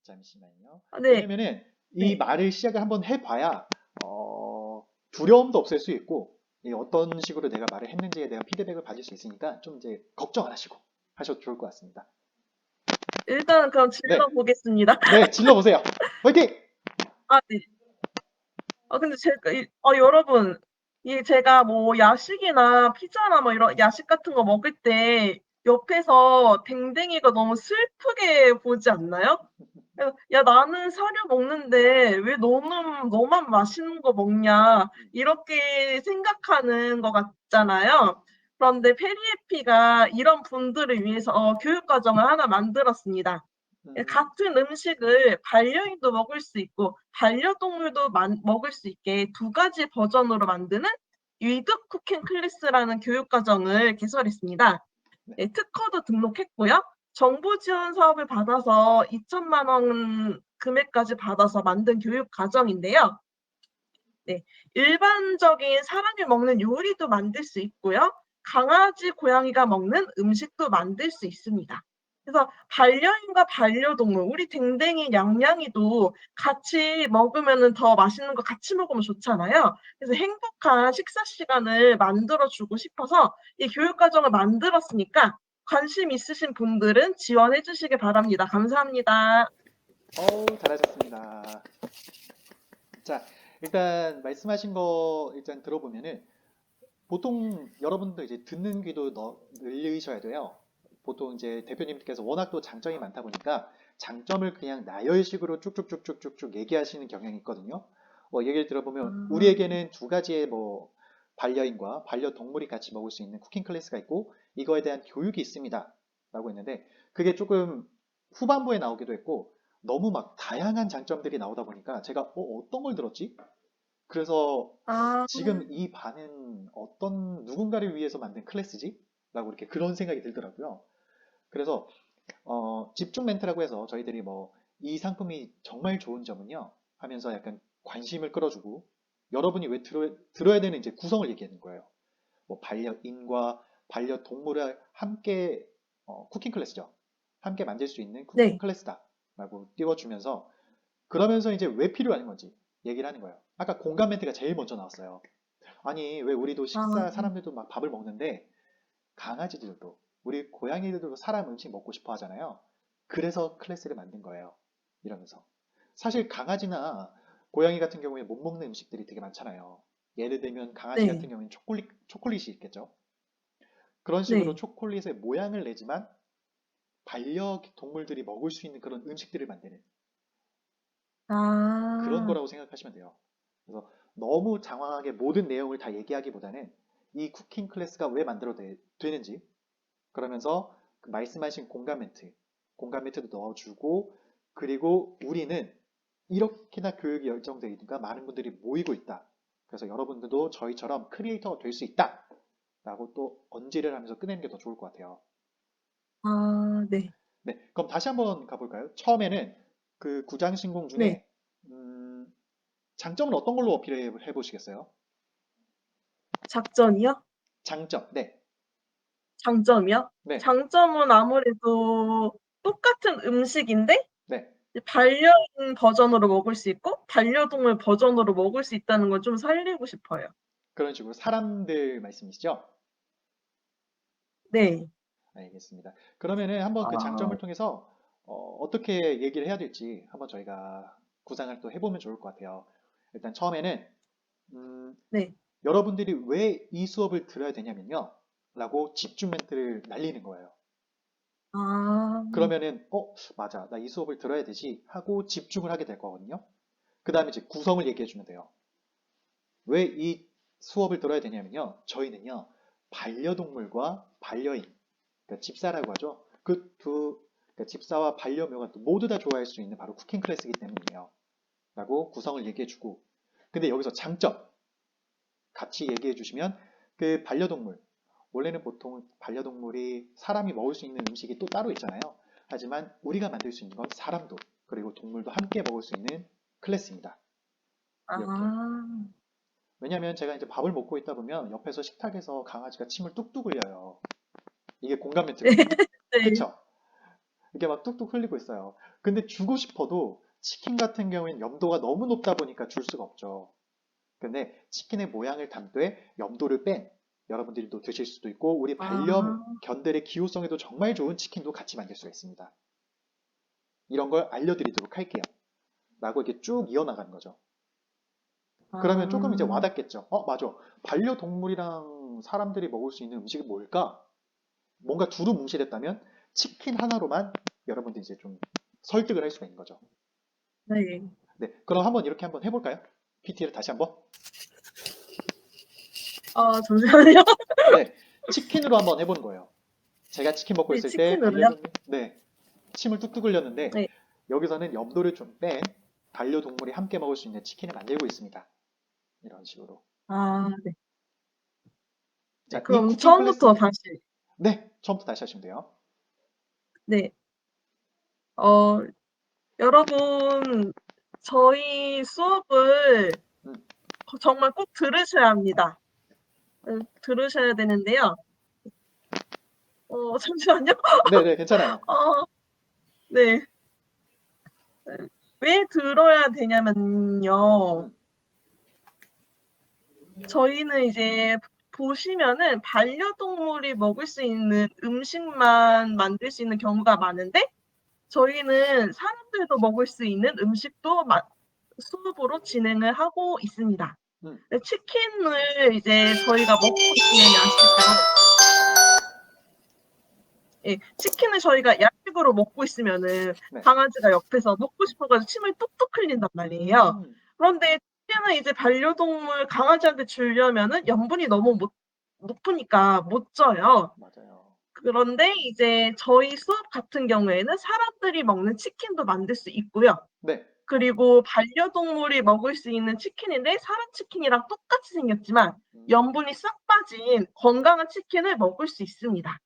잠시만요. 네, 왜냐면은 이 네. 말을 시작을 한번 해봐야 두려움도 없앨 수 있고 이 어떤 식으로 내가 말을 했는지에 대한 피드백을 받을 수 있으니까 좀 이제 걱정 안 하시고 하셔도 좋을 것 같습니다. 일단은 그럼 네, 질러보겠습니다. 네, 질러보세요. 화이팅! 아, 네. 근데 여러분, 이 제가 뭐 야식이나 피자나 뭐 이런 야식 같은 거 먹을 때 옆에서 댕댕이가 너무 슬프게 보지 않나요? 야, 나는 사료 먹는데 왜 너만 맛있는 거 먹냐? 이렇게 생각하는 것 같잖아요. 그런데 페리에피가 이런 분들을 위해서 교육과정을 하나 만들었습니다. 음, 같은 음식을 반려인도 먹을 수 있고 반려동물도 먹을 수 있게 두 가지 버전으로 만드는 위드 쿠킹 클래스라는 교육과정을 개설했습니다. 네. 네, 특허도 등록했고요. 정부 지원 사업을 받아서 2천만 원 금액까지 받아서 만든 교육 과정인데요. 네, 일반적인 사람이 먹는 요리도 만들 수 있고요. 강아지, 고양이가 먹는 음식도 만들 수 있습니다. 그래서 반려인과 반려동물, 우리 댕댕이, 냥냥이도 같이 먹으면 더 맛있는 거 같이 먹으면 좋잖아요. 그래서 행복한 식사 시간을 만들어주고 싶어서 이 교육과정을 만들었으니까 관심 있으신 분들은 지원해 주시기 바랍니다. 감사합니다. 잘하셨습니다. 자, 일단 말씀하신 거 일단 들어보면은 보통 여러분도 이제 듣는 귀도 늘리셔야 돼요. 보통 이제 대표님께서 워낙 또 장점이 많다 보니까 장점을 그냥 나열식으로 쭉쭉쭉쭉쭉쭉 얘기하시는 경향이 있거든요. 얘기를 들어보면 우리에게는 두 가지의 뭐 반려인과 반려동물이 같이 먹을 수 있는 쿠킹 클래스가 있고 이거에 대한 교육이 있습니다. 라고 했는데 그게 조금 후반부에 나오기도 했고 너무 막 다양한 장점들이 나오다 보니까 제가 어떤 걸 들었지? 그래서 아, 지금 이 반은 어떤 누군가를 위해서 만든 클래스지? 라고 이렇게 그런 생각이 들더라고요. 그래서 집중 멘트라고 해서 저희들이 뭐 이 상품이 정말 좋은 점은요 하면서 약간 관심을 끌어주고 여러분이 왜 들어야 되는 이제 구성을 얘기하는 거예요. 뭐 반려인과 반려동물을 함께 쿠킹 클래스죠. 함께 만들 수 있는 쿠킹 네. 클래스다 라고 띄워주면서 그러면서 이제 왜 필요한 건지 얘기를 하는 거예요. 아까 공감 멘트가 제일 먼저 나왔어요. 아니, 왜 우리도 아, 사람들도 막 밥을 먹는데 강아지들도, 우리 고양이들도 사람 음식 먹고 싶어 하잖아요. 그래서 클래스를 만든 거예요. 이러면서. 사실 강아지나 고양이 같은 경우에 못 먹는 음식들이 되게 많잖아요. 예를 들면 강아지 같은 네. 경우에는 초콜릿이 있겠죠. 그런 식으로 네. 초콜릿의 모양을 내지만 반려동물들이 먹을 수 있는 그런 음식들을 만드는 그런 아, 거라고 생각하시면 돼요. 그래서 너무 장황하게 모든 내용을 다 얘기하기보다는 이 쿠킹 클래스가 왜 되는지 그러면서 그 말씀하신 공감 멘트도 넣어주고 그리고 우리는 이렇게나 교육이 열정되어 있으니까 많은 분들이 모이고 있다. 그래서 여러분들도 저희처럼 크리에이터가 될 수 있다. 라고 또 언지를 하면서 끝내는 게 더 좋을 것 같아요. 네. 네, 그럼 다시 한번 가볼까요? 처음에는 그 구장신공 네. 중에 음, 장점은 어떤 걸로 어필해 보시겠어요? 작전이요? 장점, 네, 장점이요? 네, 장점은 아무래도 똑같은 음식인데 네. 이제 반려인 버전으로 먹을 수 있고 반려동물 버전으로 먹을 수 있다는 걸 좀 살리고 싶어요. 그런 식으로 사람들 말씀이시죠? 네. 알겠습니다. 그러면은 한번 그 장점을 아, 통해서 떻게 얘기를 해야 될지 한번 저희가 구상을 또 해보면 좋을 것 같아요. 일단 처음에는 음, 네. 여러분들이 왜 이 수업을 들어야 되냐면요. 라고 집중 멘트를 날리는 거예요. 아, 그러면은 맞아. 나 이 수업을 들어야 되지 하고 집중을 하게 될 거거든요. 그 다음에 이제 구성을 얘기해 주면 돼요. 왜 이 수업을 들어야 되냐면요. 저희는요. 반려동물과 반려인, 그러니까 집사라고 하죠. 그러니까 집사와 반려묘가 모두 다 좋아할 수 있는 바로 쿠킹 클래스이기 때문이에요. 라고 구성을 얘기해 주고. 근데 여기서 장점 같이 얘기해 주시면 그 반려동물, 원래는 보통 반려동물이 사람이 먹을 수 있는 음식이 또 따로 있잖아요. 하지만 우리가 만들 수 있는 건 사람도 그리고 동물도 함께 먹을 수 있는 클래스입니다. 이렇게. 아, 왜냐면 제가 이제 밥을 먹고 있다 보면 옆에서 식탁에서 강아지가 침을 뚝뚝 흘려요. 이게 공감 네. 멘트거든요. 네. 그쵸? 이게 막 뚝뚝 흘리고 있어요. 근데 주고 싶어도 치킨 같은 경우에는 염도가 너무 높다 보니까 줄 수가 없죠. 근데 치킨의 모양을 담되 염도를 뺀 여러분들이 또 드실 수도 있고 우리 아, 반려견들의 기호성에도 정말 좋은 치킨도 같이 만들 수가 있습니다. 이런 걸 알려드리도록 할게요. 라고 이렇게 쭉 이어나가는 거죠. 그러면 조금 이제 아, 와닿겠죠. 맞아. 반려동물이랑 사람들이 먹을 수 있는 음식이 뭘까? 뭔가 두루뭉실했다면 치킨 하나로만 여러분들이 이제 좀 설득을 할 수가 있는 거죠. 네. 네, 그럼 한번 이렇게 한번 해볼까요? PT를 다시 한번. 잠시만요. 네, 치킨으로 한번 해보는 거예요. 제가 치킨 먹고 네, 있을 때 치킨으로요? 반려동물, 네, 침을 뚝뚝 흘렸는데 네. 여기서는 염도를 좀 뺀 반려동물이 함께 먹을 수 있는 치킨을 만들고 있습니다. 이런 식으로. 네. 네, 자, 이 그럼 쿠킹 처음부터 클래스는 다시. 네, 처음부터 다시 하시면 돼요. 네. 어, 여러분, 저희 수업을 음, 정말 꼭 들으셔야 합니다. 들으셔야 되는데요. 잠시만요. 네, 네, 괜찮아요. 어, 네. 왜 들어야 되냐면요. 음, 저희는 이제 보시면은 반려동물이 먹을 수 있는 음식만 만들 수 있는 경우가 많은데 저희는 사람들도 먹을 수 있는 음식도 수업으로 진행을 하고 있습니다. 음, 치킨을 이제 저희가 먹고 있으면 야식으로, 예, 치킨을 저희가 야식으로 먹고 있으면은 네. 강아지가 옆에서 먹고 싶어가지고 침을 뚝뚝 흘린단 말이에요. 음, 그런데 치킨은 이제 반려동물 강아지한테 주려면은 염분이 너무 높으니까 못 줘요. 맞아요. 그런데 이제 저희 수업 같은 경우에는 사람들이 먹는 치킨도 만들 수 있고요. 네. 그리고 반려동물이 먹을 수 있는 치킨인데 사람 치킨이랑 똑같이 생겼지만 음, 염분이 싹 빠진 건강한 치킨을 먹을 수 있습니다.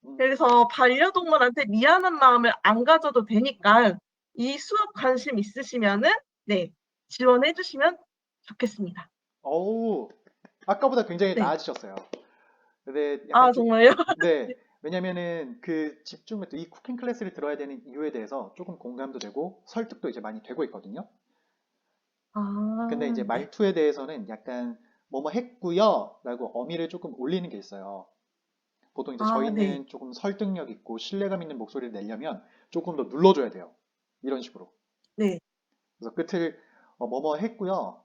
음. 그래서 반려동물한테 미안한 마음을 안 가져도 되니까 이 수업 관심 있으시면은 네, 지원해 주시면 좋겠습니다. 어우, 아까보다 굉장히 네. 나아지셨어요. 근데 약간 정말요? 네. 왜냐면은 그 집중을 또 이 쿠킹 클래스를 들어야 되는 이유에 대해서 조금 공감도 되고 설득도 이제 많이 되고 있거든요. 근데 이제 네. 말투에 대해서는 약간 뭐뭐 했고요 라고 어미를 조금 올리는 게 있어요. 보통 이제 네. 저희는 조금 설득력 있고 신뢰감 있는 목소리를 내려면 조금 더 눌러줘야 돼요. 이런 식으로. 네. 그래서 끝을 뭐뭐 했고요.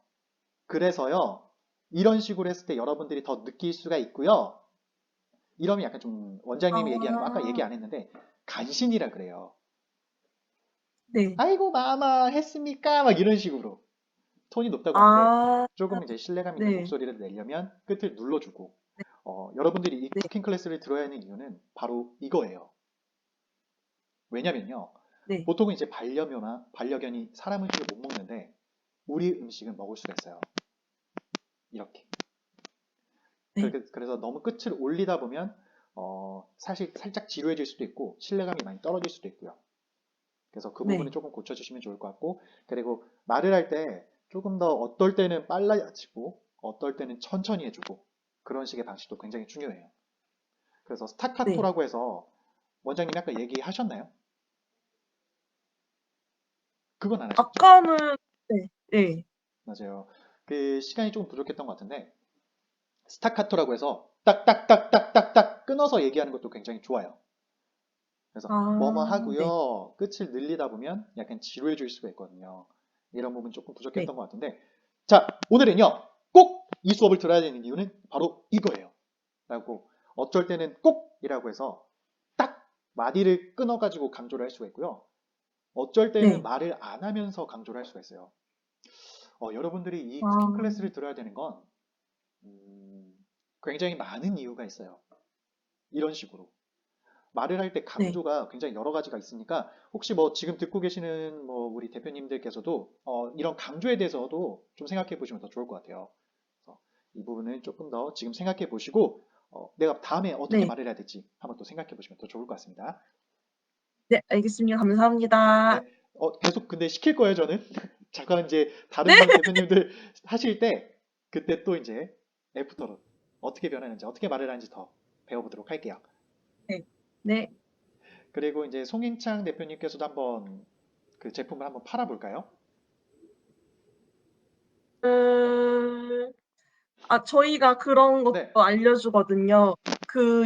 그래서요. 이런 식으로 했을 때 여러분들이 더 느낄 수가 있고요. 이러면 약간 좀 원장님이 얘기하는 거 아까 얘기 아, 안 했는데 간신이라 그래요. 네. 아이고 마마 했습니까? 막 이런 식으로 톤이 높다고 하는데 아, 조금 이제 신뢰감 있는 네. 목소리를 내려면 끝을 눌러주고 여러분들이 이 네. 쿠킹 클래스를 들어야 하는 이유는 바로 이거예요. 왜냐면요. 네. 보통은 이제 반려견이 사람 음식을 못 먹는데 우리 음식은 먹을 수가 있어요. 이렇게. 네. 그래서 너무 끝을 올리다 보면 사실 살짝 지루해질 수도 있고 신뢰감이 많이 떨어질 수도 있고요. 그래서 그 부분을 네. 조금 고쳐주시면 좋을 것 같고 그리고 말을 할 때 조금 더 어떨 때는 빨라지고 어떨 때는 천천히 해주고 그런 식의 방식도 굉장히 중요해요. 그래서 네. 스타카토라고 해서 원장님이 아까 얘기하셨나요? 그건 안 하셨죠? 아까는 네. 네. 맞아요. 그 시간이 조금 부족했던 것 같은데 스타카토라고 해서 딱딱딱딱딱딱 끊어서 얘기하는 것도 굉장히 좋아요. 그래서 뭐뭐 네. 하고요. 끝을 늘리다 보면 약간 지루해질 수가 있거든요. 이런 부분 조금 네. 부족했던 것 같은데 자 오늘은요. 꼭 이 수업을 들어야 되는 이유는 바로 이거예요. 라고 어쩔 때는 꼭이라고 해서 딱 마디를 끊어가지고 강조를 할 수가 있고요. 어쩔 때는 네. 말을 안 하면서 강조를 할 수가 있어요. 여러분들이 이 쿠킹 아, 클래스를 들어야 되는 건 굉장히 많은 이유가 있어요. 이런 식으로. 말을 할 때 네. 강조가 굉장히 여러 가지가 있으니까 혹시 뭐 지금 듣고 계시는 뭐 우리 대표님들께서도 이런 강조에 대해서도 좀 생각해 보시면 더 좋을 것 같아요. 그래서 이 부분을 조금 더 지금 생각해 보시고 내가 다음에 어떻게 네. 말을 해야 될지 한번 또 생각해 보시면 더 좋을 것 같습니다. 네, 알겠습니다. 감사합니다. 네, 계속 근데 시킬 거예요, 저는. 잠깐 이제 네. 다른 대표님들 하실 때 그때 또 이제 애프터로 어떻게 변하는지 어떻게 말을 하는지 더 배워보도록 할게요. 네. 네. 그리고 이제 송인창 대표님께서도 한번 그 제품을 한번 팔아볼까요? 음, 저희가 그런 것도 네. 알려주거든요.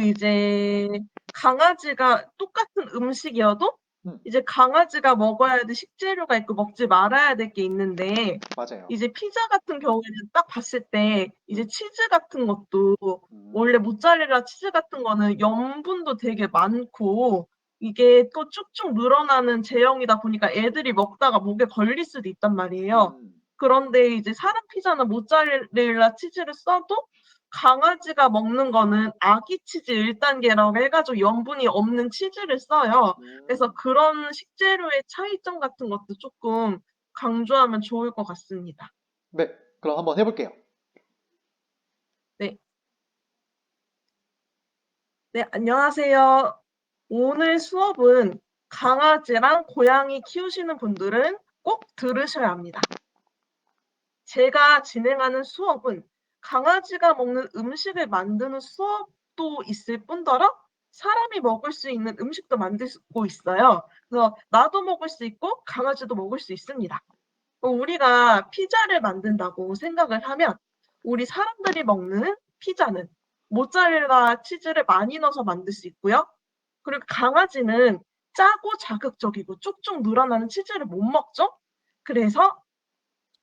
이제 강아지가 똑같은 음식이어도 음, 이제 강아지가 먹어야 될 식재료가 있고 먹지 말아야 될 게 있는데 맞아요. 이제 피자 같은 경우에는 딱 봤을 때 이제 음, 치즈 같은 것도 음, 원래 모짜렐라 치즈 같은 거는 염분도 되게 많고 이게 또 쭉쭉 늘어나는 제형이다 보니까 애들이 먹다가 목에 걸릴 수도 있단 말이에요. 음, 그런데 이제 사람 피자는 모짜렐라 치즈를 써도 강아지가 먹는 거는 아기 치즈 1단계라고 해 가지고 염분이 없는 치즈를 써요. 그래서 음. 그런 식재료의 차이점 같은 것도 쪼끔 강조하면 좋을 것 같습니다. 네, 그럼 한번 해볼게요. 네. 네, 안녕하세요. 오늘 수업은 강아지랑 고양이 키우시는 분들은 꼭 들으셔야 합니다. 제가 진행하는 수업은 강아지가 먹는 음식을 만드는 수업도 있을 뿐더러 사람이 먹을 수 있는 음식도 만들고 있어요. 그래서 나도 먹을 수 있고 강아지도 먹을 수 있습니다. 우리가 피자를 만든다고 생각을 하면 우리 사람들이 먹는 피자는 모짜렐라 치즈를 많이 넣어서 만들 수 있고요. 그리고 강아지는 짜고 자극적이고 쭉쭉 늘어나는 치즈를 못 먹죠. 그래서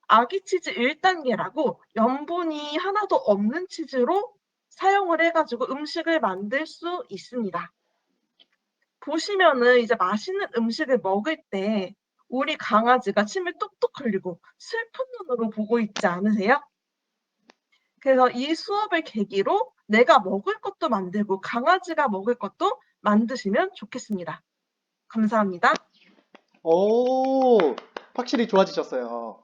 아기 치즈 1단계라고 염분이 하나도 없는 치즈로 사용을 해 가지고 음식을 만들 수 있습니다. 보시면은 이제 맛있는 음식을 먹을 때 우리 강아지가 침을 뚝뚝 흘리고 슬픈 눈으로 보고 있지 않으세요? 그래서 이 수업을 계기로 내가 먹을 것도 만들고 강아지가 먹을 것도 만드시면 좋겠습니다. 감사합니다. 오, 확실히 좋아지셨어요.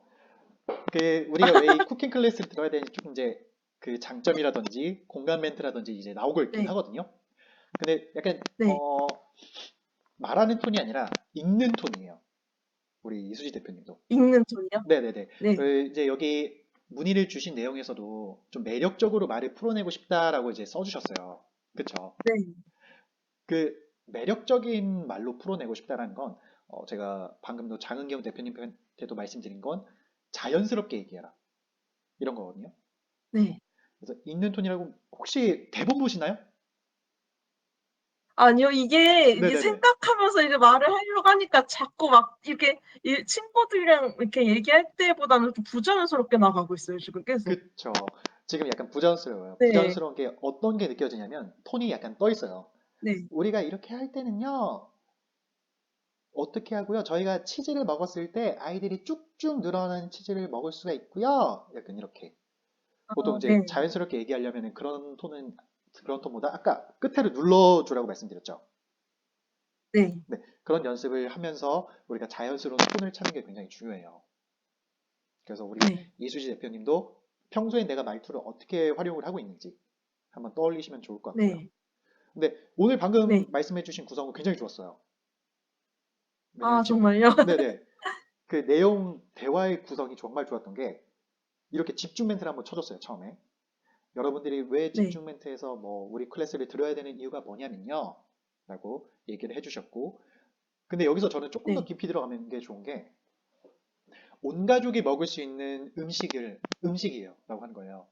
우리가 왜 이 쿠킹 클래스를 들어야 되는지 조금 이제 그 장점이라든지 공감 멘트라든지 이제 나오고 있긴 네. 하거든요. 근데 약간, 네. 말하는 톤이 아니라 읽는 톤이에요. 우리 이수지 대표님도. 읽는 톤이요? 네네네. 네. 이제 여기 문의를 주신 내용에서도 좀 매력적으로 말을 풀어내고 싶다라고 이제 써주셨어요. 그쵸? 네. 그 매력적인 말로 풀어내고 싶다라는 건 제가 방금도 장은경 대표님한테도 말씀드린 건 자연스럽게 얘기해라. 이런 거거든요. 네. 그래서 읽는 톤이라고 혹시 대본 보시나요? 아니요. 이게 네네네. 생각하면서 이제 말을 하려고 하니까 자꾸 막 이렇게 친구들이랑 이렇게 얘기할 때보다는 좀 부자연스럽게 나가고 있어요, 지금 계속. 그쵸. 지금 약간 부자연스러워요. 네. 부자연스러운 게 어떤 게 느껴지냐면 톤이 약간 떠 있어요. 네. 우리가 이렇게 할 때는요. 어떻게 하고요? 저희가 치즈를 먹었을 때 아이들이 쭉쭉 늘어나는 치즈를 먹을 수가 있고요. 약간 이렇게. 보통 이제 네. 자연스럽게 얘기하려면 그런 톤보다 아까 끝에를 눌러주라고 말씀드렸죠. 네. 네, 그런 연습을 하면서 우리가 자연스러운 톤을 찾는 게 굉장히 중요해요. 그래서 우리 네. 이수지 대표님도 평소에 내가 말투를 어떻게 활용을 하고 있는지 한번 떠올리시면 좋을 것 같고요. 네. 근데 오늘 방금 네. 말씀해주신 구성은 굉장히 좋았어요. 왜냐면 정말요? 네네. 그 내용, 대화의 구성이 정말 좋았던 게 이렇게 집중 멘트를 한번 쳐줬어요, 처음에. 여러분들이 왜 네. 집중 멘트에서 뭐 우리 클래스를 들어야 되는 이유가 뭐냐면요. 라고 얘기를 해주셨고. 근데 여기서 저는 조금 더 네. 깊이 들어가는 게 좋은 게 온 가족이 먹을 수 있는 음식이에요. 라고 하는 거예요.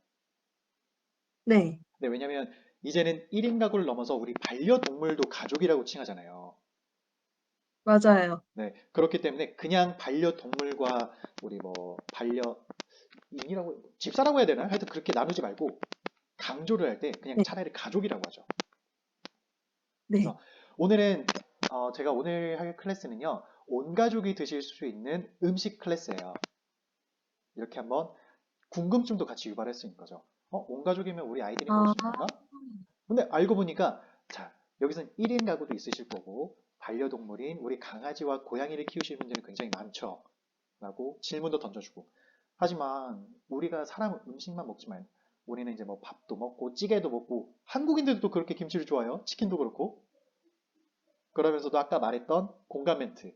네. 네, 왜냐면 이제는 1인 가구를 넘어서 우리 반려동물도 가족이라고 칭하잖아요. 맞아요. 네, 그렇기 때문에 그냥 반려동물과 우리 뭐 집사라고 해야 되나요? 하여튼 그렇게 나누지 말고 강조를 할 때 그냥 네. 차라리 가족이라고 하죠. 네. 그래서 제가 오늘 할 클래스는요, 온 가족이 드실 수 있는 음식 클래스예요. 이렇게 한번 궁금증도 같이 유발할 수 있는 거죠. 온 가족이면 우리 아이들이 먹을 아. 수 있는 건가? 근데 알고 보니까, 자, 여기서는 1인 가구도 있으실 거고, 반려동물인 우리 강아지와 고양이를 키우시는 분들이 굉장히 많죠. 라고 질문도 던져주고. 하지만 우리가 사람 음식만 먹지만, 우리는 이제 뭐 밥도 먹고, 찌개도 먹고, 한국인들도 그렇게 김치를 좋아해요. 치킨도 그렇고. 그러면서도 아까 말했던 공감 멘트.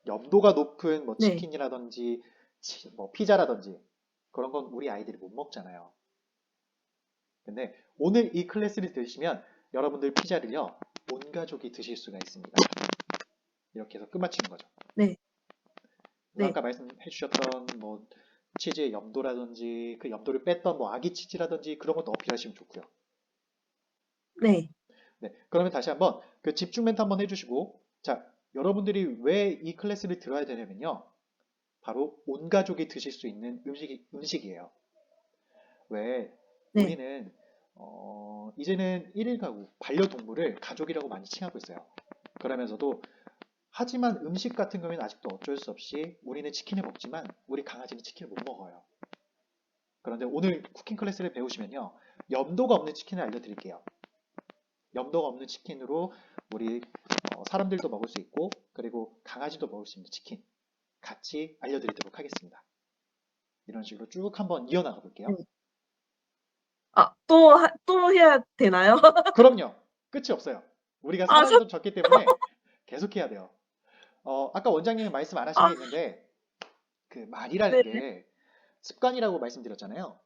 염도가 높은 뭐 네. 치킨이라든지, 뭐 피자라든지, 그런 건 우리 아이들이 못 먹잖아요. 근데 오늘 이 클래스를 들으시면 여러분들 피자를요, 온 가족이 드실 수가 있습니다. 이렇게 해서 끝마치는 거죠. 네, 그래서 네, 아까 말씀해 주셨던 뭐 치즈의 염도라든지 그 염도를 뺐던 뭐 아기 치즈라든지 그런 것도 어필하시면 좋고요. 네, 네, 그러면 다시 한번 그 집중 멘트 한번 해주시고, 자, 여러분들이 왜 이 클래스를 들어야 되냐면요. 바로 온 가족이 드실 수 있는 음식이에요. 왜 네. 우리는 이제는 1일 가구, 반려동물을 가족이라고 많이 칭하고 있어요. 그러면서도 하지만 음식 같은 경우에는 아직도 어쩔 수 없이 우리는 치킨을 먹지만 우리 강아지는 치킨을 못 먹어요. 그런데 오늘 쿠킹 클래스를 배우시면요. 염도가 없는 치킨을 알려드릴게요. 염도가 없는 치킨으로 우리 사람들도 먹을 수 있고 그리고 강아지도 먹을 수 있는 치킨 같이 알려드리도록 하겠습니다. 이런 식으로 쭉 한번 이어나가 볼게요. 네. 아, 또 해야 되나요? 그럼요. 끝이 없어요. 우리가 아, 사람이 좀 적기 때문에 계속 해야 돼요. 아까 원장님은 말씀 안 하신 게 아, 있는데 그 말이라는 네, 게 습관이라고 말씀드렸잖아요.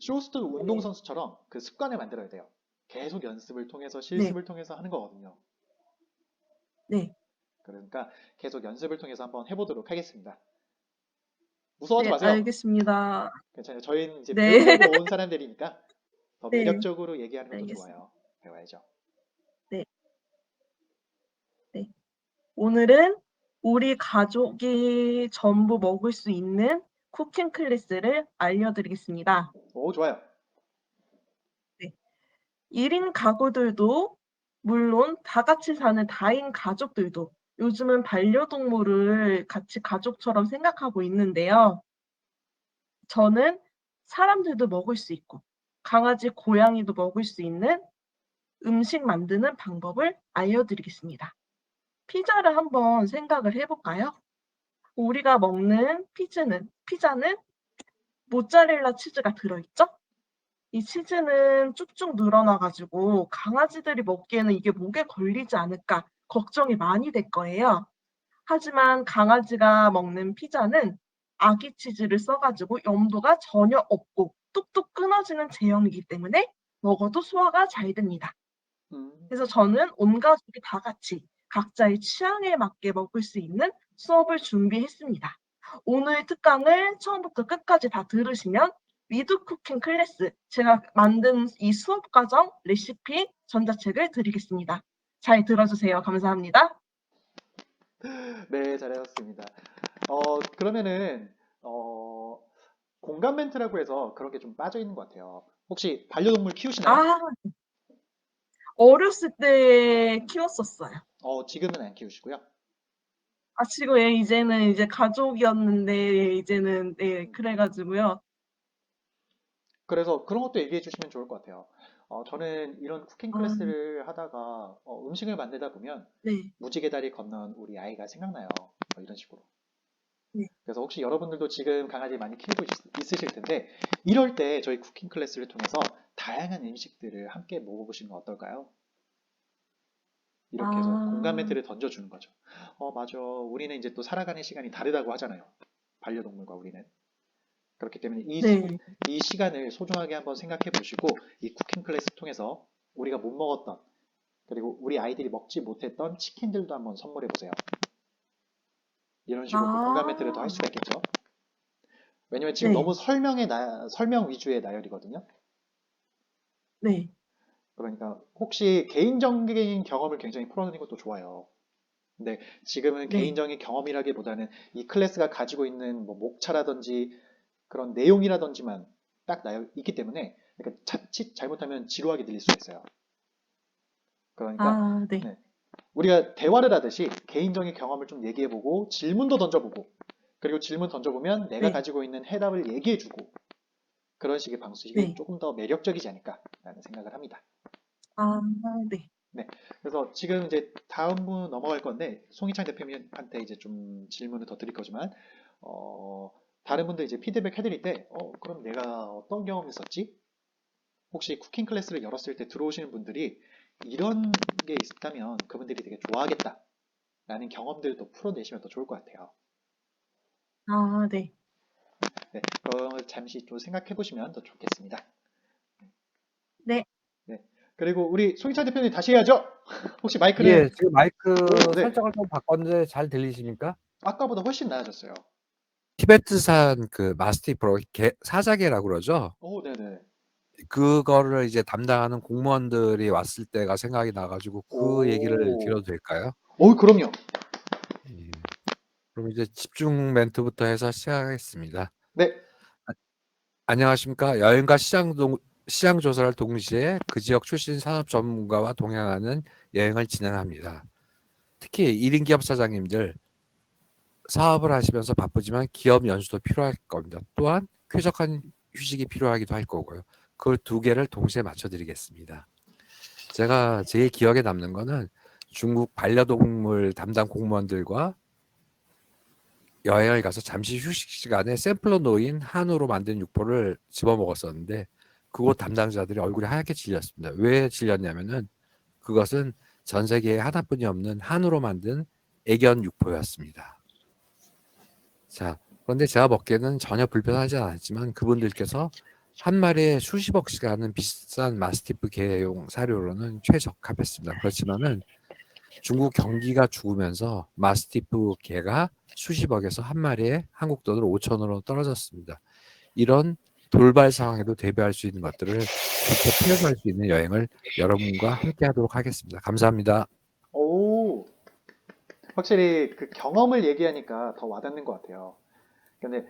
쇼스트 네, 운동선수처럼 그 습관을 만들어야 돼요. 계속 연습을 통해서 네, 실습을 통해서 하는 거거든요. 네, 그러니까 계속 연습을 통해서 한번 해보도록 하겠습니다. 무서워하지 네, 마세요. 알겠습니다. 괜찮아요. 저희는 이제 네, 배우려고 온 사람들이니까 더 네, 매력적으로 얘기하는 것도 알겠습니다. 좋아요. 배워야죠. 네, 네. 오늘은 우리 가족이 전부 먹을 수 있는 쿠킹 클래스를 알려드리겠습니다. 오, 좋아요. 네. 1인 가구들도 물론 다 같이 사는 다인 가족들도 요즘은 반려동물을 같이 가족처럼 생각하고 있는데요. 저는 사람들도 먹을 수 있고 강아지, 고양이도 먹을 수 있는 음식 만드는 방법을 알려드리겠습니다. 피자를 한번 생각을 해볼까요? 우리가 먹는 피자는 모짜렐라 치즈가 들어있죠? 이 치즈는 쭉쭉 늘어나가지고 강아지들이 먹기에는 이게 목에 걸리지 않을까 걱정이 많이 될 거예요. 하지만 강아지가 먹는 피자는 아기 치즈를 써가지고 염도가 전혀 없고 뚝뚝 끊어지는 제형이기 때문에 먹어도 소화가 잘 됩니다. 음, 그래서 저는 온 가족이 다 같이 각자의 취향에 맞게 먹을 수 있는 수업을 준비했습니다. 오늘 특강을 처음부터 끝까지 다 들으시면 위드 쿠킹 클래스 제가 만든 이 수업 과정 레시피 전자책을 드리겠습니다. 잘 들어주세요. 감사합니다. 네, 잘하셨습니다. 그러면은 공감 멘트라고 해서 그런 게 좀 빠져 있는 것 같아요. 혹시 반려동물 키우시나요? 아, 어렸을 때 키웠었어요. 지금은 안 키우시고요. 아, 지금 이제는 이제 가족이었는데 이제는 네, 음, 그래가지고요. 그래서 그런 것도 얘기해 주시면 좋을 것 같아요. 저는 이런 쿠킹 아, 클래스를 하다가 음식을 만들다 보면 네, 무지개 다리 건넌 우리 아이가 생각나요. 이런 식으로. 네. 그래서 혹시 여러분들도 지금 강아지 많이 키우고 있으실 텐데 이럴 때 저희 쿠킹 클래스를 통해서 다양한 음식들을 함께 먹어보시는 건 어떨까요? 이렇게 해서 공감 아, 멘트를 던져주는 거죠. 맞아. 우리는 이제 또 살아가는 시간이 다르다고 하잖아요. 반려동물과 우리는. 그렇기 때문에 네. 이 시간을 소중하게 한번 생각해 보시고 이 쿠킹 클래스 통해서 우리가 못 먹었던 그리고 우리 아이들이 먹지 못했던 치킨들도 한번 선물해 보세요. 이런 식으로 또 공감 멘트를 더 할 아, 수가 있겠죠. 왜냐면 지금 네, 너무 설명 위주의 나열이거든요. 네, 그러니까 혹시 개인적인 경험을 굉장히 풀어내는 것도 좋아요. 근데 지금은 네. 개인적인 경험이라기보다는 이 클래스가 가지고 있는 뭐 목차라든지 그런 내용이라든지만 딱 있기 때문에 그러니까 자칫 잘못하면 지루하게 들릴 수가 있어요. 그러니까 아, 네. 네. 우리가 대화를 하듯이 개인적인 경험을 좀 얘기해보고 질문도 던져보고 그리고 질문 던져보면 내가 네, 가지고 있는 해답을 얘기해주고 그런 식의 방식이 네. 조금 더 매력적이지 않을까라는 생각을 합니다. 아, 네. 네. 그래서 지금 이제 다음 분 넘어갈 건데 송희창 대표님한테 이제 좀 질문을 더 드릴 거지만 어, 다른 분들 이제 피드백 해드릴 때 그럼 내가 어떤 경험을 했었지? 혹시 쿠킹 클래스를 열었을 때 들어오시는 분들이 이런 게 있다면 그분들이 되게 좋아하겠다라는 경험들도 풀어내시면 더 좋을 것 같아요. 아, 네. 네. 그걸 잠시 또 생각해 보시면 더 좋겠습니다. 네. 네. 그리고 우리 송희찬 대표님 다시 해야죠. 혹시 마이크는 예, 지금 마이크 네. 설정을 좀 바꿨는데 잘 들리십니까? 아까보다 훨씬 나아졌어요. 티베트산 그 마스티프로 사자개라고 그러죠. 네네. 그거를 이제 담당하는 공무원들이 왔을 때가 생각이 나가지고 그 얘기를 드려도 될까요? 그럼요. 예. 그럼 이제 집중 멘트부터 해서 시작하겠습니다. 네. 안녕하십니까. 여행과 시장 조사를 동시에 그 지역 출신 산업 전문가와 동행하는 여행을 진행합니다. 특히 1인 기업 사장님들 사업을 하시면서 바쁘지만 기업 연수도 필요할 겁니다. 또한 쾌적한 휴식이 필요하기도 할 거고요. 그 두 개를 동시에 맞춰드리겠습니다. 제가 제일 기억에 남는 거는 중국 반려동물 담당 공무원들과 여행을 가서 잠시 휴식 시간에 샘플로 놓인 한우로 만든 육포를 집어먹었었는데 그곳 담당자들이 얼굴이 하얗게 질렸습니다. 왜 질렸냐면은 그것은 전 세계에 하나뿐이 없는 한우로 만든 애견 육포였습니다. 자, 그런데 제가 먹기에는 전혀 불편하지 않았지만 그분들께서 한 마리에 수십억씩 하는 비싼 마스티프 개용 사료로는 최적합했습니다. 그렇지만은 중국 경기가 죽으면서 마스티프 개가 수십억에서 한 마리에 한국 돈으로 5천원으로 떨어졌습니다. 이런 돌발 상황에도 대비할 수 있는 것들을 직접 체험할 수 있는 여행을 여러분과 함께 하도록 하겠습니다. 감사합니다. 확실히 그 경험을 얘기하니까 더 와닿는 것 같아요. 근데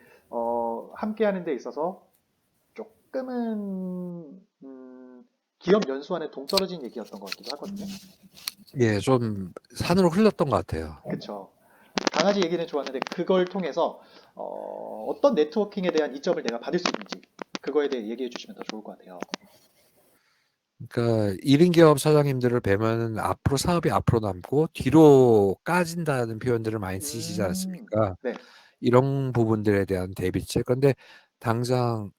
함께 하는 데 있어서 조금은 기업 연수와는 동떨어진 얘기였던 것 같기도 하거든요. 예, 좀 산으로 흘렀던 것 같아요. 그쵸. 강아지 얘기는 좋았는데 그걸 통해서 어떤 네트워킹에 대한 이점을 내가 받을 수 있는지 그거에 대해 얘기해 주시면 더 좋을 것 같아요. 그러니까 1인 기업 사장님들을 뵈면 앞으로 사업이 앞으로 남고 뒤로 까진다는 표현들을 많이 쓰시지 않습니까? 네. 이런 부분들에 대한 대비책. 그런데 당장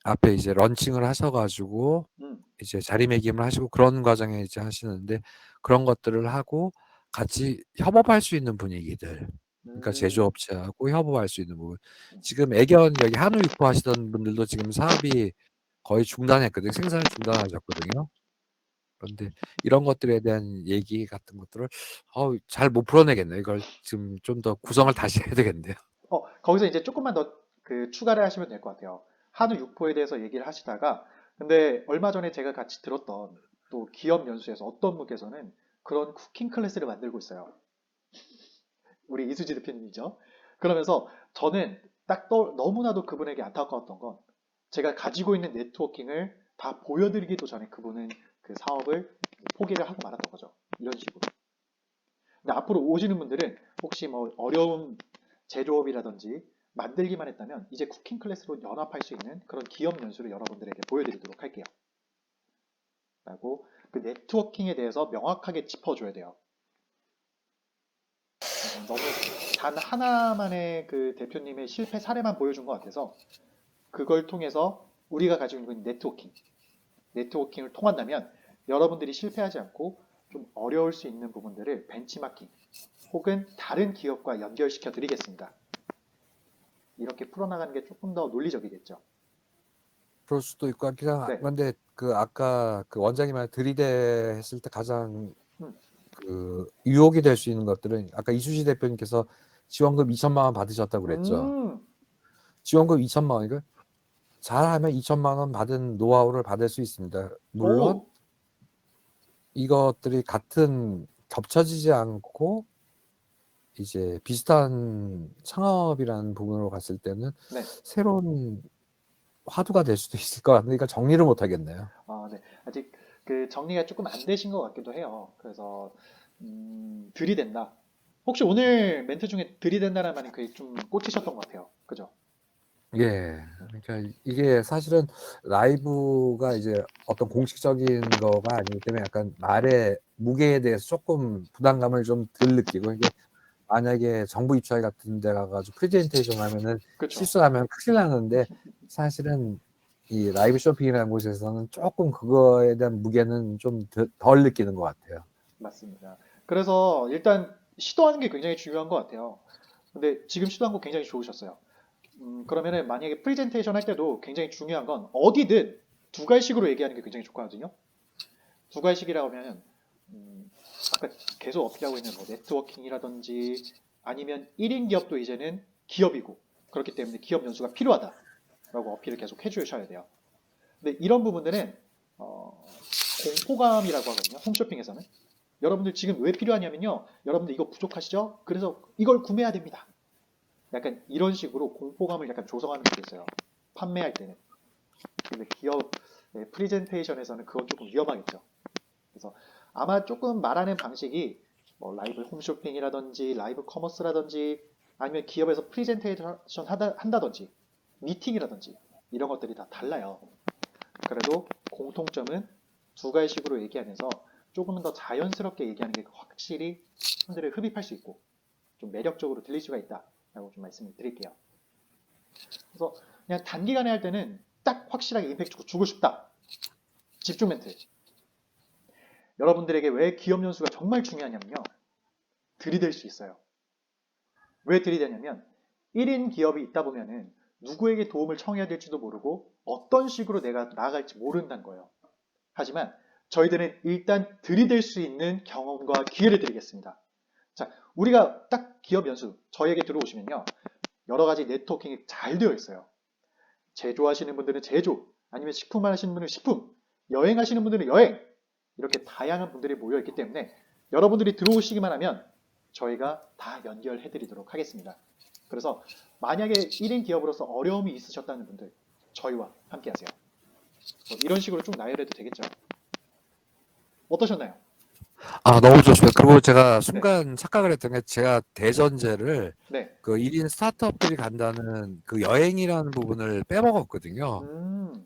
앞에 이제 런칭을 하셔가지고 이제 자리매김을 하시고 그런 과정에 이제 하시는데 그런 것들을 하고 같이 협업할 수 있는 분위기들. 그러니까 제조업체하고 협업할 수 있는 부분. 지금 애견 여기 한우 육포 하시던 분들도 지금 사업이 거의 중단했거든요. 생산을 중단하셨거든요. 그런데 이런 것들에 대한 얘기 같은 것들을 잘 못 풀어내겠네요. 이걸 지금 좀 더 구성을 다시 해야 되겠네요. 거기서 이제 조금만 더 그 추가를 하시면 될 것 같아요. 한우 육포에 대해서 얘기를 하시다가 근데 얼마 전에 제가 같이 들었던 또 기업 연수에서 어떤 분께서는 그런 쿠킹 클래스를 만들고 있어요. 우리 이수지 대표님이죠. 그러면서 저는 너무나도 그분에게 안타까웠던 건 제가 가지고 있는 네트워킹을 다 보여드리기도 전에 그분은 그 사업을 포기를 하고 말았던 거죠. 이런 식으로. 근데 앞으로 오시는 분들은 혹시 뭐 어려운 제조업이라든지 만들기만 했다면 이제 쿠킹 클래스로 연합할 수 있는 그런 기업 연수를 여러분들에게 보여드리도록 할게요. 라고 그 네트워킹에 대해서 명확하게 짚어줘야 돼요. 너무 단 하나만의 그 대표님의 실패 사례만 보여준 것 같아서 그걸 통해서 우리가 가지고 있는 네트워킹을 통한다면 여러분들이 실패하지 않고 좀 어려울 수 있는 부분들을 벤치마킹 혹은 다른 기업과 연결시켜 드리겠습니다. 이렇게 풀어나가는 게 조금 더 논리적이겠죠. 그럴 수도 있고 그냥 네. 그런데 그 아까 그 원장님이 들이대 했을 때 가장 그 유혹이 될 수 있는 것들은 아까 이수지 대표님께서 지원금 2천만 원 받으셨다고 그랬죠. 지원금 2천만 원 이거 잘하면 2천만 원 받은 노하우를 받을 수 있습니다. 물론 이것들이 같은 겹쳐지지 않고 이제 비슷한 창업이라는 부분으로 갔을 때는 네. 새로운 화두가 될 수도 있을 것 같은데 이걸 정리를 못 하겠네요. 네. 아직 그 정리가 조금 안 되신 것 같기도 해요. 그래서 들이댄다. 혹시 오늘 멘트 중에 들이댄다는 말이 그게 좀 꽂히셨던 것 같아요. 그죠? 예. 그러니까 이게 사실은 라이브가 이제 어떤 공식적인 거가 아니기 때문에 약간 말의 무게에 대해서 조금 부담감을 좀 덜 느끼고 이게 만약에 정부 입찰 같은 데 가가지고 프레젠테이션 하면은 그쵸. 실수하면 큰일 나는데 사실은 이 라이브 쇼핑이라는 곳에서는 조금 그거에 대한 무게는 좀 덜 느끼는 것 같아요. 맞습니다. 그래서 일단 시도하는 게 굉장히 중요한 것 같아요. 근데 지금 시도한 거 굉장히 좋으셨어요. 그러면은 만약에 프레젠테이션 할 때도 굉장히 중요한 건 어디든 두 갈식으로 얘기하는 게 굉장히 좋거든요. 두 가지식이라고 하면 아까 계속 어필하고 있는 뭐 네트워킹이라든지 아니면 1인 기업도 이제는 기업이고 그렇기 때문에 기업 연수가 필요하다라고 어필을 계속 해주셔야 돼요. 근데 이런 부분들은 공포감이라고 하거든요. 홈쇼핑에서는. 여러분들 지금 왜 필요하냐면요. 여러분들 이거 부족하시죠? 그래서 이걸 구매해야 됩니다. 약간 이런 식으로 공포감을 약간 조성하는 게 있어요. 판매할 때는. 근데 기업 프리젠테이션에서는 그건 조금 위험하겠죠. 그래서 아마 조금 말하는 방식이 뭐 라이브 홈쇼핑이라든지 라이브 커머스라든지 아니면 기업에서 프리젠테이션 한다든지 미팅이라든지 이런 것들이 다 달라요. 그래도 공통점은 두 가지식으로 얘기하면서 조금은 더 자연스럽게 얘기하는 게 확실히 사람들을 흡입할 수 있고 좀 매력적으로 들릴 수가 있다라고 좀 말씀을 드릴게요. 그래서 그냥 단기간에 할 때는 딱 확실하게 임팩트 주고 싶다. 집중 멘트. 여러분들에게 왜 기업 연수가 정말 중요하냐면요. 들이댈 수 있어요. 왜 들이대냐면 1인 기업이 있다 보면은 누구에게 도움을 청해야 될지도 모르고 어떤 식으로 내가 나아갈지 모른다는 거예요. 하지만 저희들은 일단 들이댈 수 있는 경험과 기회를 드리겠습니다. 자, 우리가 딱 기업 연수 저희에게 들어오시면요. 여러 가지 네트워킹이 잘 되어 있어요. 제조하시는 분들은 제조, 아니면 식품 하시는 분들은 식품, 여행하시는 분들은 여행, 이렇게 다양한 분들이 모여있기 때문에 여러분들이 들어오시기만 하면 저희가 다 연결해 드리도록 하겠습니다. 그래서 만약에 1인 기업으로서 어려움이 있으셨다는 분들 저희와 함께 하세요. 뭐 이런 식으로 쭉 나열해도 되겠죠. 어떠셨나요? 아, 너무 좋습니다. 그리고 제가 순간 착각을 했던 게 제가 대전제를 네. 그 1인 스타트업들이 간다는 그 여행이라는 부분을 빼먹었거든요.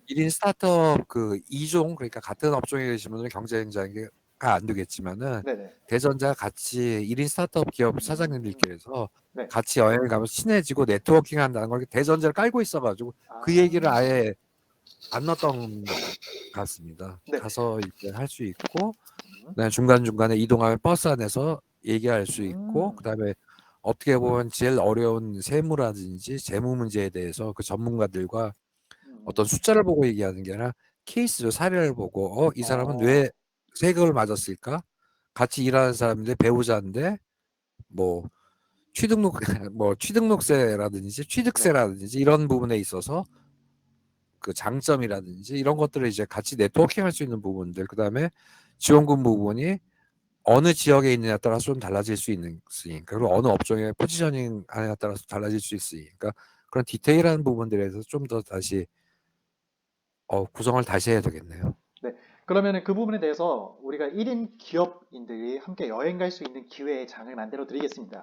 1인 스타트업 그 2종, 그러니까 같은 업종에 계신 분들은 경쟁자가 안 되겠지만은 네네. 대전자가 같이 1인 스타트업 기업 사장님들께서 네. 같이 여행을 가면서 친해지고 네트워킹 한다는 걸 대전제를 깔고 있어가지고 그 아, 얘기를 아예 안 넣었던 것 같습니다. 네. 가서 이제 할 수 있고, 음, 그다음에 중간중간에 이동하면 버스 안에서 얘기할 수 있고, 그다음에 어떻게 보면 제일 어려운 세무라든지 재무 문제에 대해서 그 전문가들과 어떤 숫자를 보고 얘기하는 게 아니라 케이스로 사례를 보고 이 사람은 왜 세금을 맞았을까? 같이 일하는 사람인데 배우자인데 뭐 취등록 뭐 취등록세라든지 네. 취득세라든지 이런 부분에 있어서 그 장점이라든지 이런 것들을 이제 같이 네트워킹할 수 있는 부분들, 그다음에 지원금 부분이 어느 지역에 있느냐에 따라서 좀 달라질 수 있으니까, 그리고 어느 업종에 포지셔닝 하느냐에 따라서 달라질 수 있으니까 그런 디테일한 부분들에 대해서 좀 더 다시 구성을 다시 해야 되겠네요. 네. 그러면은 그 부분에 대해서 우리가 1인 기업인들이 함께 여행 갈 수 있는 기회의 장을 만들어 드리겠습니다.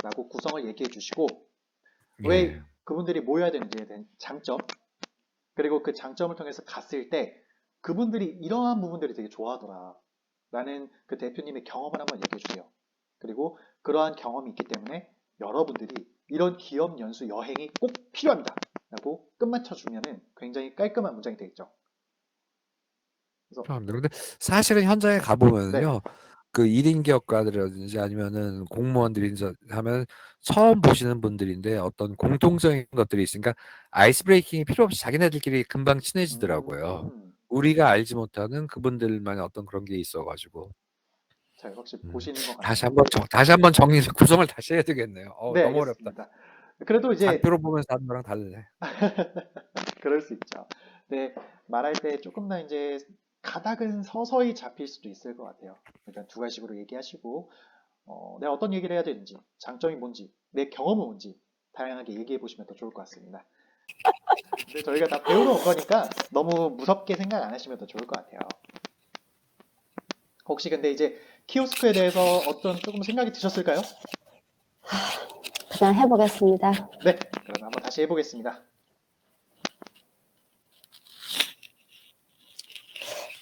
라고 구성을 얘기해 주시고, 왜 예. 그분들이 모여야 되는지에 대한 장점, 그리고 그 장점을 통해서 갔을 때 그분들이 이러한 부분들이 되게 좋아하더라. 라는 그 대표님의 경험을 한번 얘기해 주세요. 그리고 그러한 경험이 있기 때문에 여러분들이 이런 기업 연수 여행이 꼭 필요합니다. 라고 끝마쳐 주면은 굉장히 깔끔한 문장이 되겠죠. 그래서 근데 사실은 현장에 네. 가보면요, 그 1인 기업가들이라든지 아니면은 공무원들이 하면 처음 보시는 분들인데 어떤 공통적인 것들이 있으니까 아이스 브레이킹이 필요 없이 자기네들끼리 금방 친해지더라고요. 우리가 알지 못하는 그분들만의 어떤 그런 게 있어가지고. 자, 혹시 보시는 것 같네요. 다시 한번 정리 구성을 다시 해야 되겠네요. 네, 너무 어렵다. 알겠습니다. 그래도 이제 장표로 보면서 하는 거랑 다르네. 그럴 수 있죠. 네, 말할 때 조금 더 이제 가닥은 서서히 잡힐 수도 있을 것 같아요. 그러니까 두 가지식으로 얘기하시고 내가 어떤 얘기를 해야 되는지, 장점이 뭔지, 내 경험은 뭔지 다양하게 얘기해 보시면 더 좋을 것 같습니다. 근데 저희가 다 배우러 온 거니까 너무 무섭게 생각 안 하시면 더 좋을 것 같아요. 혹시 근데 이제 키오스크에 대해서 어떤 조금 생각이 드셨을까요? 그냥 해보겠습니다. 네, 그럼 한번 다시 해보겠습니다.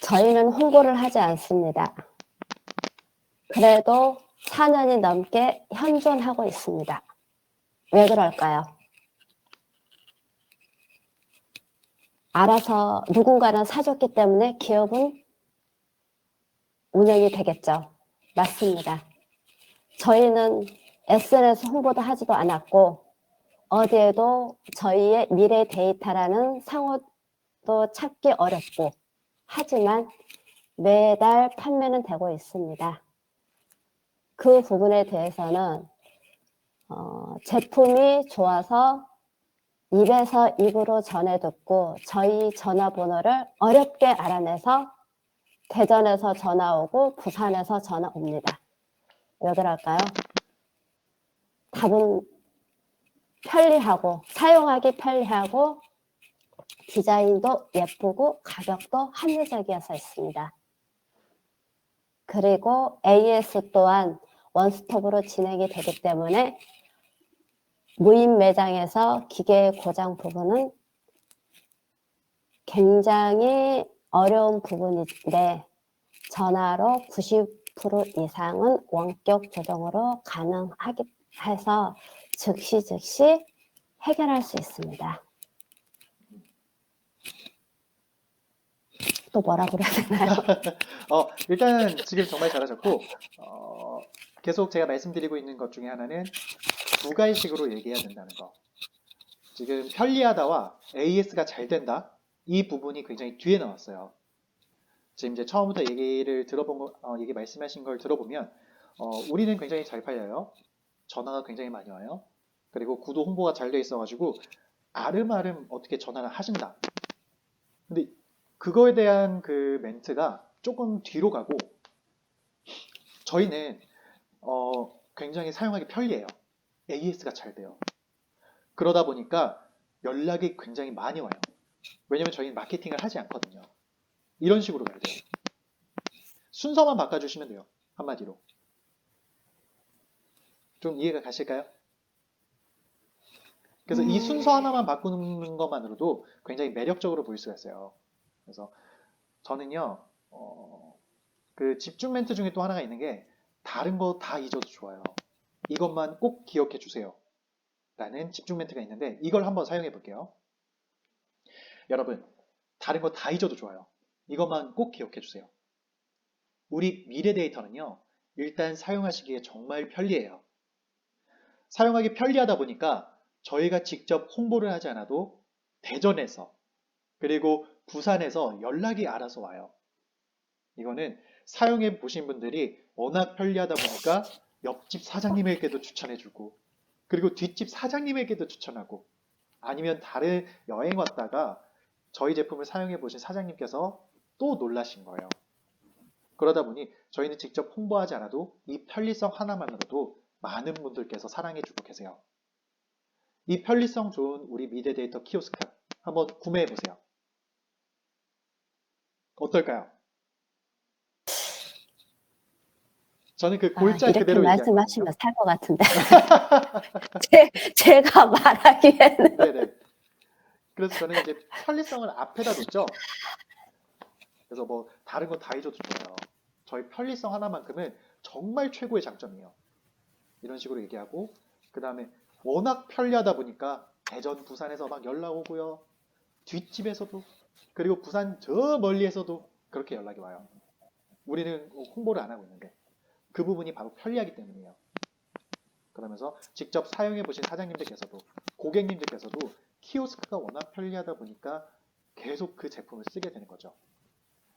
저희는 홍보를 하지 않습니다. 그래도 4년이 넘게 현존하고 있습니다. 왜 그럴까요? 알아서 누군가는 사줬기 때문에 기업은 운영이 되겠죠. 맞습니다. 저희는 SNS 홍보도 하지도 않았고 어디에도 저희의 미래 데이터라는 상호도 찾기 어렵고, 하지만 매달 판매는 되고 있습니다. 그 부분에 대해서는 제품이 좋아서 입에서 입으로 전해 듣고 저희 전화번호를 어렵게 알아내서 대전에서 전화 오고 부산에서 전화 옵니다. 왜 그럴까요? 답은 편리하고 사용하기 편리하고 디자인도 예쁘고 가격도 합리적이어서 있습니다. 그리고 AS 또한 원스톱으로 진행이 되기 때문에 무인 매장에서 기계 고장 부분은 굉장히 어려운 부분인데 전화로 90% 이상은 원격 조정으로 가능하게 해서 즉시 해결할 수 있습니다. 또 뭐라 그래야 되나요? 일단 지금 정말 잘하셨고, 계속 제가 말씀드리고 있는 것 중에 하나는 두 가지식으로 얘기해야 된다는 거. 지금 편리하다와 AS가 잘 된다. 이 부분이 굉장히 뒤에 나왔어요. 지금 이제 처음부터 얘기 말씀하신 걸 들어보면, 우리는 굉장히 잘 팔려요. 전화가 굉장히 많이 와요. 그리고 구도 홍보가 잘 돼 있어가지고, 아름아름 어떻게 전화를 하신다. 근데 그거에 대한 그 멘트가 조금 뒤로 가고, 저희는 굉장히 사용하기 편리해요. AS가 잘 돼요. 그러다 보니까 연락이 굉장히 많이 와요. 왜냐면 저희는 마케팅을 하지 않거든요. 이런 식으로 가야 돼요. 순서만 바꿔주시면 돼요. 한마디로. 좀 이해가 가실까요? 그래서 이 순서 하나만 바꾸는 것만으로도 굉장히 매력적으로 보일 수가 있어요. 그래서 저는요, 그 집중 멘트 중에 또 하나가 있는 게 다른 거 다 잊어도 좋아요. 이것만 꼭 기억해 주세요. 라는 집중 멘트가 있는데 이걸 한번 사용해 볼게요. 여러분, 다른 거 다 잊어도 좋아요. 이것만 꼭 기억해 주세요. 우리 미래 데이터는요, 일단 사용하시기에 정말 편리해요. 사용하기 편리하다 보니까 저희가 직접 홍보를 하지 않아도 대전에서 그리고 부산에서 연락이 알아서 와요. 이거는 사용해 보신 분들이 워낙 편리하다 보니까 옆집 사장님에게도 추천해주고 그리고 뒷집 사장님에게도 추천하고 아니면 다른 여행 왔다가 저희 제품을 사용해 보신 사장님께서 또 놀라신 거예요. 그러다 보니 저희는 직접 홍보하지 않아도 이 편리성 하나만으로도 많은 분들께서 사랑해주고 계세요. 이 편리성 좋은 우리 미래 데이터 키오스크 한번 구매해 보세요. 어떨까요? 저는 그 골자 이렇게 그대로 얘기하거든요. 말씀하시면 살 것 같은데 제가 말하기에는 네네. 그래서 저는 이제 편리성을 앞에다 놓죠. 그래서 뭐 다른 거 다 잊어도 좋아요. 저희 편리성 하나만큼은 정말 최고의 장점이에요. 이런 식으로 얘기하고 그 다음에 워낙 편리하다 보니까 대전, 부산에서 막 연락 오고요. 뒷집에서도 그리고 부산 저 멀리에서도 그렇게 연락이 와요. 우리는 홍보를 안 하고 있는데 그 부분이 바로 편리하기 때문이에요. 그러면서 직접 사용해 보신 사장님들께서도 고객님들께서도 키오스크가 워낙 편리하다 보니까 계속 그 제품을 쓰게 되는 거죠.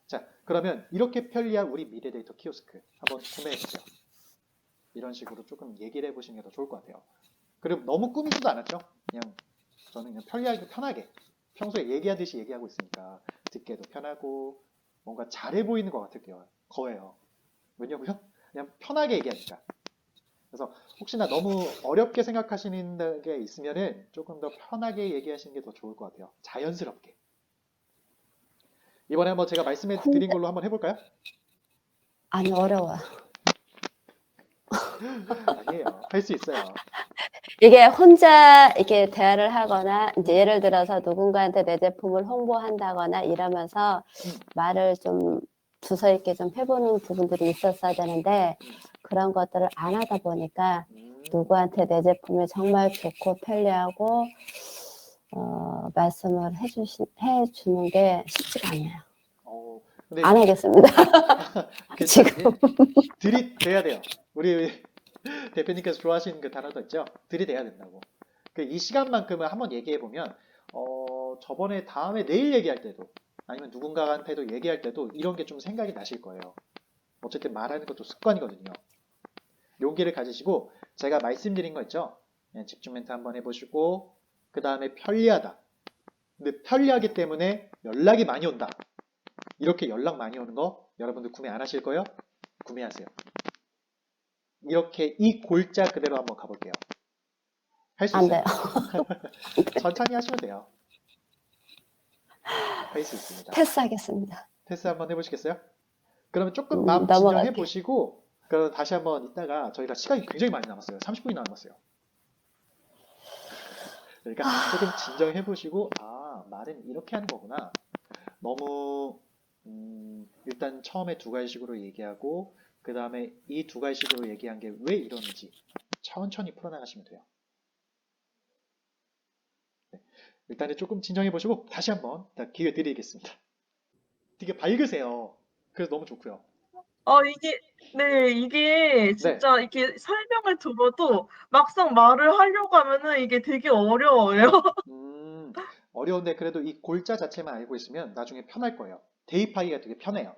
자, 그러면 이렇게 편리한 우리 미래 데이터 키오스크 한번 구매해 보세요. 이런 식으로 조금 얘기를 해보시는 게 더 좋을 것 같아요. 그리고 너무 꾸미지도 않았죠? 그냥 저는 그냥 편리하게 편하게 평소에 얘기하듯이 얘기하고 있으니까 듣기에도 편하고 뭔가 잘해 보이는 것 같을 거예요. 왜냐고요? 그냥 편하게 얘기하니까. 그래서 혹시나 너무 어렵게 생각하시는 게 있으면은 조금 더 편하게 얘기하시는 게 더 좋을 것 같아요. 자연스럽게. 이번에 한번 제가 말씀해 드린 걸로 한번 해볼까요? 아니 어려워요. 아니에요. 할 수 있어요. 이게 혼자 이렇게 대화를 하거나 이제 예를 들어서 누군가한테 내 제품을 홍보한다거나 이러면서 말을 좀 주서 있게 좀 해보는 부분들이 있었어야 되는데 그런 것들을 안 하다 보니까 누구한테 내 제품이 정말 좋고 편리하고 말씀을 해주는 게 쉽지가 않아요. 근데 안 하겠습니다. 지금 들이대야 돼요. 우리 대표님께서 좋아하시는 그 단어도 있죠? 들이대야 된다고. 이 시간만큼은 한번 얘기해 보면 저번에 다음에 내일 얘기할 때도 아니면 누군가한테도 얘기할 때도 이런 게 좀 생각이 나실 거예요. 어쨌든 말하는 것도 습관이거든요. 용기를 가지시고 제가 말씀드린 거 있죠? 그냥 집중 멘트 한번 해보시고 그 다음에 편리하다. 근데 편리하기 때문에 연락이 많이 온다. 이렇게 연락 많이 오는 거 여러분들 구매 안 하실 거예요? 구매하세요. 이렇게 이 골자 그대로 한번 가볼게요. 할 수 안 있어요. 돼요. 천천히 하시면 돼요. 할 수 있습니다. 패스하겠습니다. 테스트 한번 해보시겠어요? 그러면 조금 마음 진정해 넘어갈게요. 보시고 그럼 다시 한번 이따가 저희가 시간이 굉장히 많이 남았어요. 30분이 남았어요. 그러니까 조금 진정해 보시고 아 말은 이렇게 하는 거구나. 너무 일단 처음에 두 가지식으로 얘기하고 그 다음에 이 두 가지식으로 얘기한 게 왜 이러는지 천천히 풀어나가시면 돼요. 네. 일단은 조금 진정해 보시고 다시 한번 기회 드리겠습니다. 되게 밝으세요. 그래서 너무 좋고요. 이게 진짜 이렇게 설명을 들어도 막상 말을 하려고 하면은 이게 되게 어려워요. 어려운데 그래도 이 골자 자체만 알고 있으면 나중에 편할 거예요. 대입하기가 되게 편해요.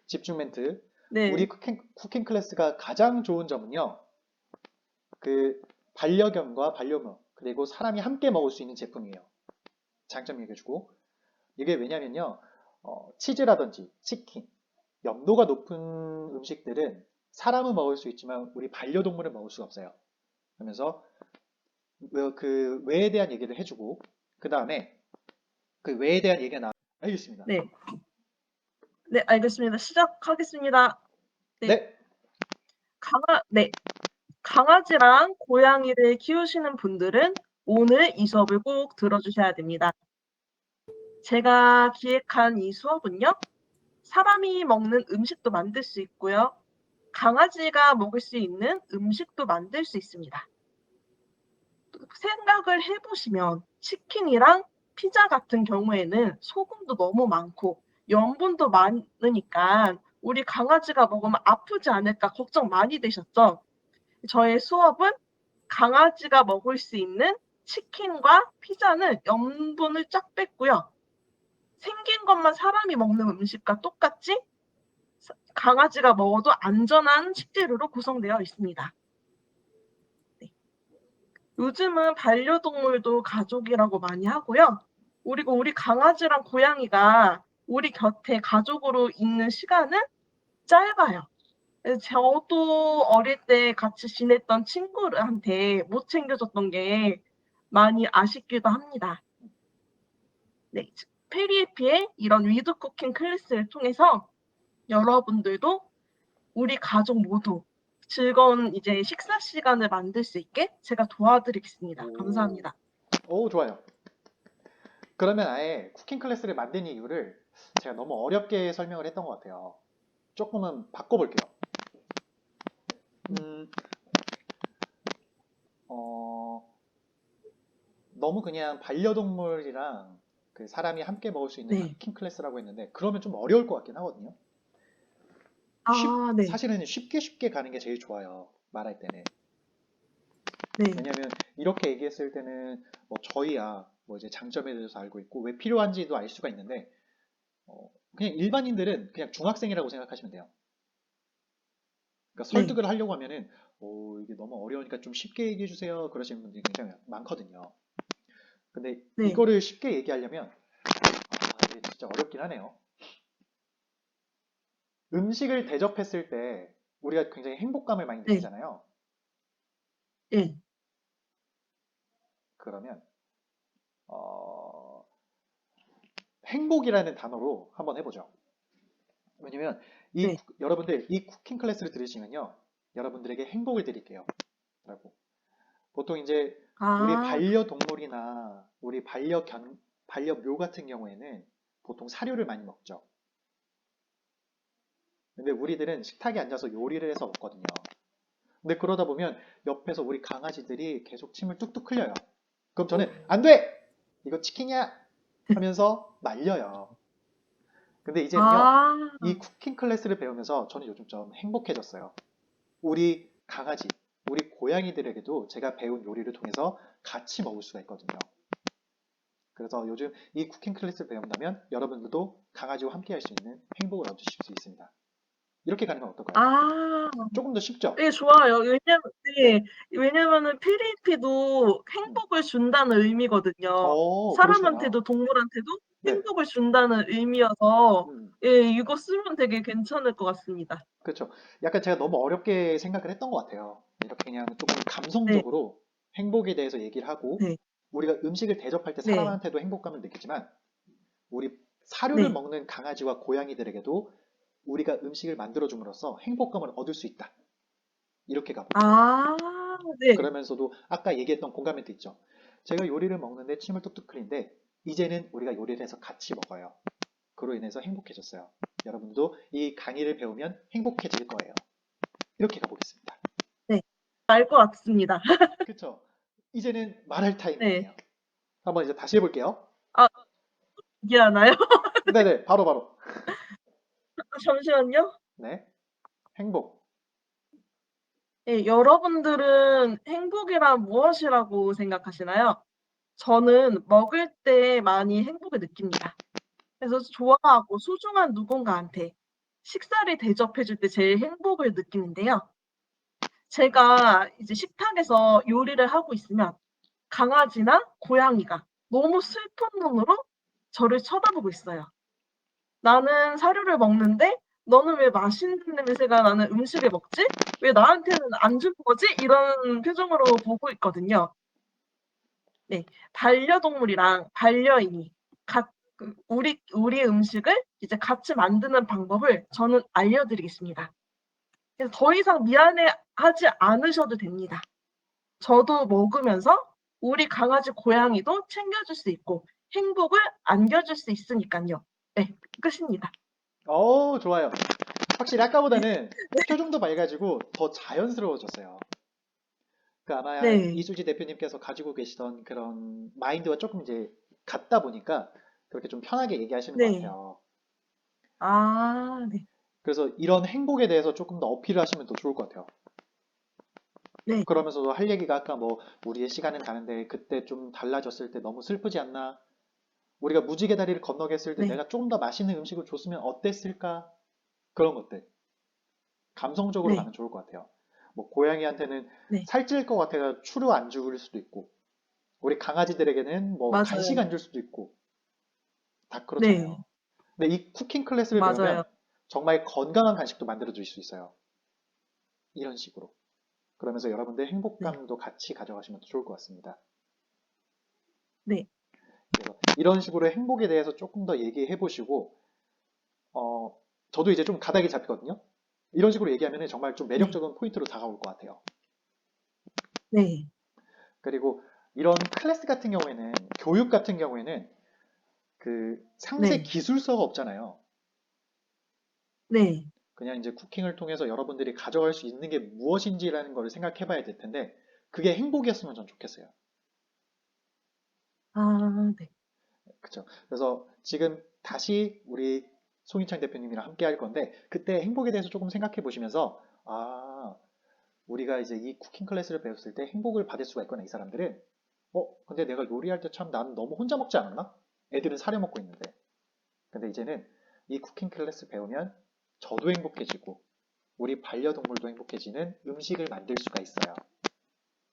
집중 멘트. 우리 네, 쿠킹 클래스가 가장 좋은 점은요. 그 반려견과 반려묘 그리고 사람이 함께 먹을 수 있는 제품이에요. 장점 얘기해주고 이게 왜냐면요. 치즈라든지 치킨, 염도가 높은 음식들은 사람은 먹을 수 있지만 우리 반려동물은 먹을 수가 없어요. 그러면서 그 외에 대한 얘기를 해주고 그 다음에 그 외에 대한 얘기가 알겠습니다. 네, 네, 알겠습니다. 시작하겠습니다. 네. 강아지랑 고양이를 키우시는 분들은 오늘 이 수업을 꼭 들어주셔야 됩니다. 제가 기획한 이 수업은요, 사람이 먹는 음식도 만들 수 있고요, 강아지가 먹을 수 있는 음식도 만들 수 있습니다. 생각을 해보시면 치킨이랑 피자 같은 경우에는 소금도 너무 많고 염분도 많으니까 우리 강아지가 먹으면 아프지 않을까 걱정 많이 되셨죠? 저의 수업은 강아지가 먹을 수 있는 치킨과 피자는 염분을 쫙 뺐고요. 생긴 것만 사람이 먹는 음식과 똑같이 강아지가 먹어도 안전한 식재료로 구성되어 있습니다. 네. 요즘은 반려동물도 가족이라고 많이 하고요. 그리고 우리 강아지랑 고양이가 우리 곁에 가족으로 있는 시간은 짧아요. 저도 어릴 때 같이 지냈던 친구한테 못 챙겨줬던 게 많이 아쉽기도 합니다. 네, 페리에피의 이런 위드 쿠킹 클래스를 통해서 여러분들도 우리 가족 모두 즐거운 이제 식사 시간을 만들 수 있게 제가 도와드리겠습니다. 감사합니다. 오, 좋아요. 그러면 아예 쿠킹 클래스를 만든 이유를 제가 너무 어렵게 설명을 했던 것 같아요. 조금은 바꿔볼게요. 너무 그냥 반려동물이랑 그 사람이 함께 먹을 수 있는 네. 쿠킹 클래스라고 했는데 그러면 좀 어려울 것 같긴 하거든요. 네. 사실은 쉽게 가는 게 제일 좋아요. 말할 때는. 네. 왜냐면 이렇게 얘기했을 때는 뭐 저희야 뭐 이제 장점에 대해서 알고 있고 왜 필요한지도 알 수가 있는데 그냥 일반인들은 그냥 중학생이라고 생각하시면 돼요. 그러니까 설득을 하려고 하면은 이게 너무 어려우니까 좀 쉽게 얘기해 주세요. 그러시는 분들이 굉장히 많거든요. 근데 네. 이거를 쉽게 얘기하려면 이게 진짜 어렵긴 하네요. 음식을 대접했을 때 우리가 굉장히 행복감을 많이 네. 느끼잖아요. 네. 그러면 행복이라는 단어로 한번 해보죠. 왜냐면 네. 여러분들 이 쿠킹 클래스를 들으시면요. 여러분들에게 행복을 드릴게요. 라고. 보통 이제 우리 반려동물이나 우리 반려묘 같은 경우에는 보통 사료를 많이 먹죠. 근데 우리들은 식탁에 앉아서 요리를 해서 먹거든요. 근데 그러다 보면 옆에서 우리 강아지들이 계속 침을 뚝뚝 흘려요. 그럼 저는 안 돼! 이거 치킨이야! 하면서 말려요. 근데 이제는요. 이 쿠킹 클래스를 배우면서 저는 요즘 좀 행복해졌어요. 우리 강아지, 우리 고양이들에게도 제가 배운 요리를 통해서 같이 먹을 수가 있거든요. 그래서 요즘 이 쿠킹 클래스를 배운다면 여러분들도 강아지와 함께 할 수 있는 행복을 얻으실 수 있습니다. 이렇게 가는 건 어떨까요? 아, 조금 더 쉽죠? 네, 좋아요. 네. 네, 왜냐면은 필리피도 행복을 준다는 의미거든요. 그러시구나. 사람한테도 동물한테도 네. 행복을 준다는 의미여서, 음, 예, 이거 쓰면 되게 괜찮을 것 같습니다. 그렇죠. 약간 제가 너무 어렵게 생각을 했던 것 같아요. 이렇게 그냥 조금 네, 감성적으로 행복에 대해서 얘기를 하고, 네, 우리가 음식을 대접할 때 네, 사람한테도 행복감을 느끼지만, 우리 사료를 네. 먹는 강아지와 고양이들에게도 우리가 음식을 만들어줌으로써 행복감을 얻을 수 있다. 이렇게 가볼게요. 아, 네, 그러면서도 아까 얘기했던 공감 멘트 있죠. 제가 요리를 먹는데 침을 뚝뚝 흘리는데 이제는 우리가 요리를 해서 같이 먹어요. 그로 인해서 행복해졌어요. 여러분도 이 강의를 배우면 행복해질 거예요. 이렇게 가보겠습니다. 네. 알 것 같습니다. 그쵸? 이제는 말할 네. 타이밍이에요. 한번 이제 다시 해볼게요. 아, 얘기하나요? 네네, 바로. 잠시만요. 네. 행복. 네, 여러분들은 행복이란 무엇이라고 생각하시나요? 저는 먹을 때 많이 행복을 느낍니다. 그래서 좋아하고 소중한 누군가한테 식사를 대접해 줄 때 제일 행복을 느끼는데요. 제가 이제 식탁에서 요리를 하고 있으면 강아지나 고양이가 너무 슬픈 눈으로 저를 쳐다보고 있어요. 나는 사료를 먹는데 너는 왜 맛있는 냄새가 나는 음식을 먹지? 왜 나한테는 안 주는 거지? 이런 표정으로 보고 있거든요. 네, 반려동물이랑 반려인이 우리 음식을 이제 같이 만드는 방법을 저는 알려드리겠습니다. 그래서 더 이상 미안해하지 않으셔도 됩니다. 저도 먹으면서 우리 강아지 고양이도 챙겨줄 수 있고 행복을 안겨줄 수 있으니까요. 네, 끝입니다. 좋아요. 확실히 아까보다는 표정도 밝아지고 더 자연스러워졌어요. 그 아마 네, 이수지 대표님께서 가지고 계시던 그런 마인드와 조금 이제 같다 보니까 그렇게 좀 편하게 얘기하시는 것 네. 같아요. 아, 네, 그래서 이런 행복에 대해서 조금 더 어필을 하시면 더 좋을 것 같아요. 네, 그러면서도 할 얘기가 아까 뭐 우리의 시간은 가는데 그때 좀 달라졌을 때 너무 슬프지 않나? 우리가 무지개 다리를 건너겠을 때 네, 내가 조금 더 맛있는 음식을 줬으면 어땠을까? 그런 것들. 감성적으로 네, 가면 좋을 것 같아요. 뭐 고양이한테는 네. 살찔 것 같아서 추루 안 줄 수도 있고 우리 강아지들에게는 뭐 간식 맞아요. 안 줄 수도 있고 다 네, 그렇잖아요. 근데 이 쿠킹 클래스를 맞아요. 배우면 정말 건강한 간식도 만들어 줄 수 있어요. 이런 식으로. 그러면서 여러분들 네, 행복감도 같이 가져가시면 좋을 것 같습니다. 네, 그래서 이런 식으로 행복에 대해서 조금 더 얘기해 보시고, 어, 저도 이제 좀 가닥이 잡히거든요. 이런 식으로 얘기하면 정말 좀 네, 매력적인 포인트로 다가올 것 같아요. 네, 그리고 이런 클래스 같은 경우에는, 교육 같은 경우에는 그 상세 네, 기술서가 없잖아요. 네. 그냥 이제 쿠킹을 통해서 여러분들이 가져갈 수 있는 게 무엇인지라는 걸 생각해 봐야 될 텐데, 그게 행복이었으면 전 좋겠어요. 아, 네, 그쵸. 그래서 지금 다시 우리 송희창 대표님이랑 함께 할 건데, 그때 행복에 대해서 조금 생각해 보시면서, 우리가 이제 이 쿠킹 클래스를 배웠을 때 행복을 받을 수가 있구나, 이 사람들은. 근데 내가 요리할 때 참 나는 너무 혼자 먹지 않았나? 애들은 사려 먹고 있는데. 근데 이제는 이 쿠킹 클래스 배우면 저도 행복해지고, 우리 반려동물도 행복해지는 음식을 만들 수가 있어요.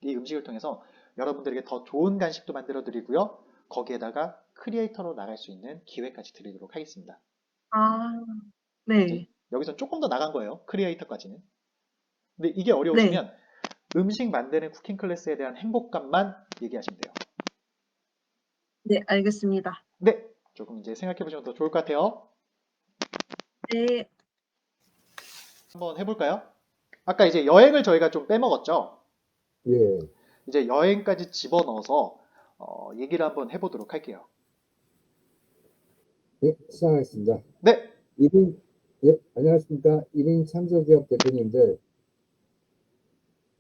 이 음식을 통해서 여러분들에게 더 좋은 간식도 만들어 드리고요. 거기에다가 크리에이터로 나갈 수 있는 기회까지 드리도록 하겠습니다. 아, 이제 네, 여기서 조금 더 나간 거예요. 크리에이터까지는. 근데 이게 네, 어려우시면 음식 만드는 쿠킹 클래스에 대한 행복감만 얘기하시면 돼요. 네, 알겠습니다. 네, 조금 이제 생각해 보시면 더 좋을 것 같아요. 네, 한번 해볼까요? 아까 이제 여행을 저희가 좀 빼먹었죠. 예, 이제 여행까지 집어넣어서 얘기를 한번 해보도록 할게요. 예, 시작하겠습니다. 네, 1인, 예, 안녕하십니까. 1인 창조기업 대표님들,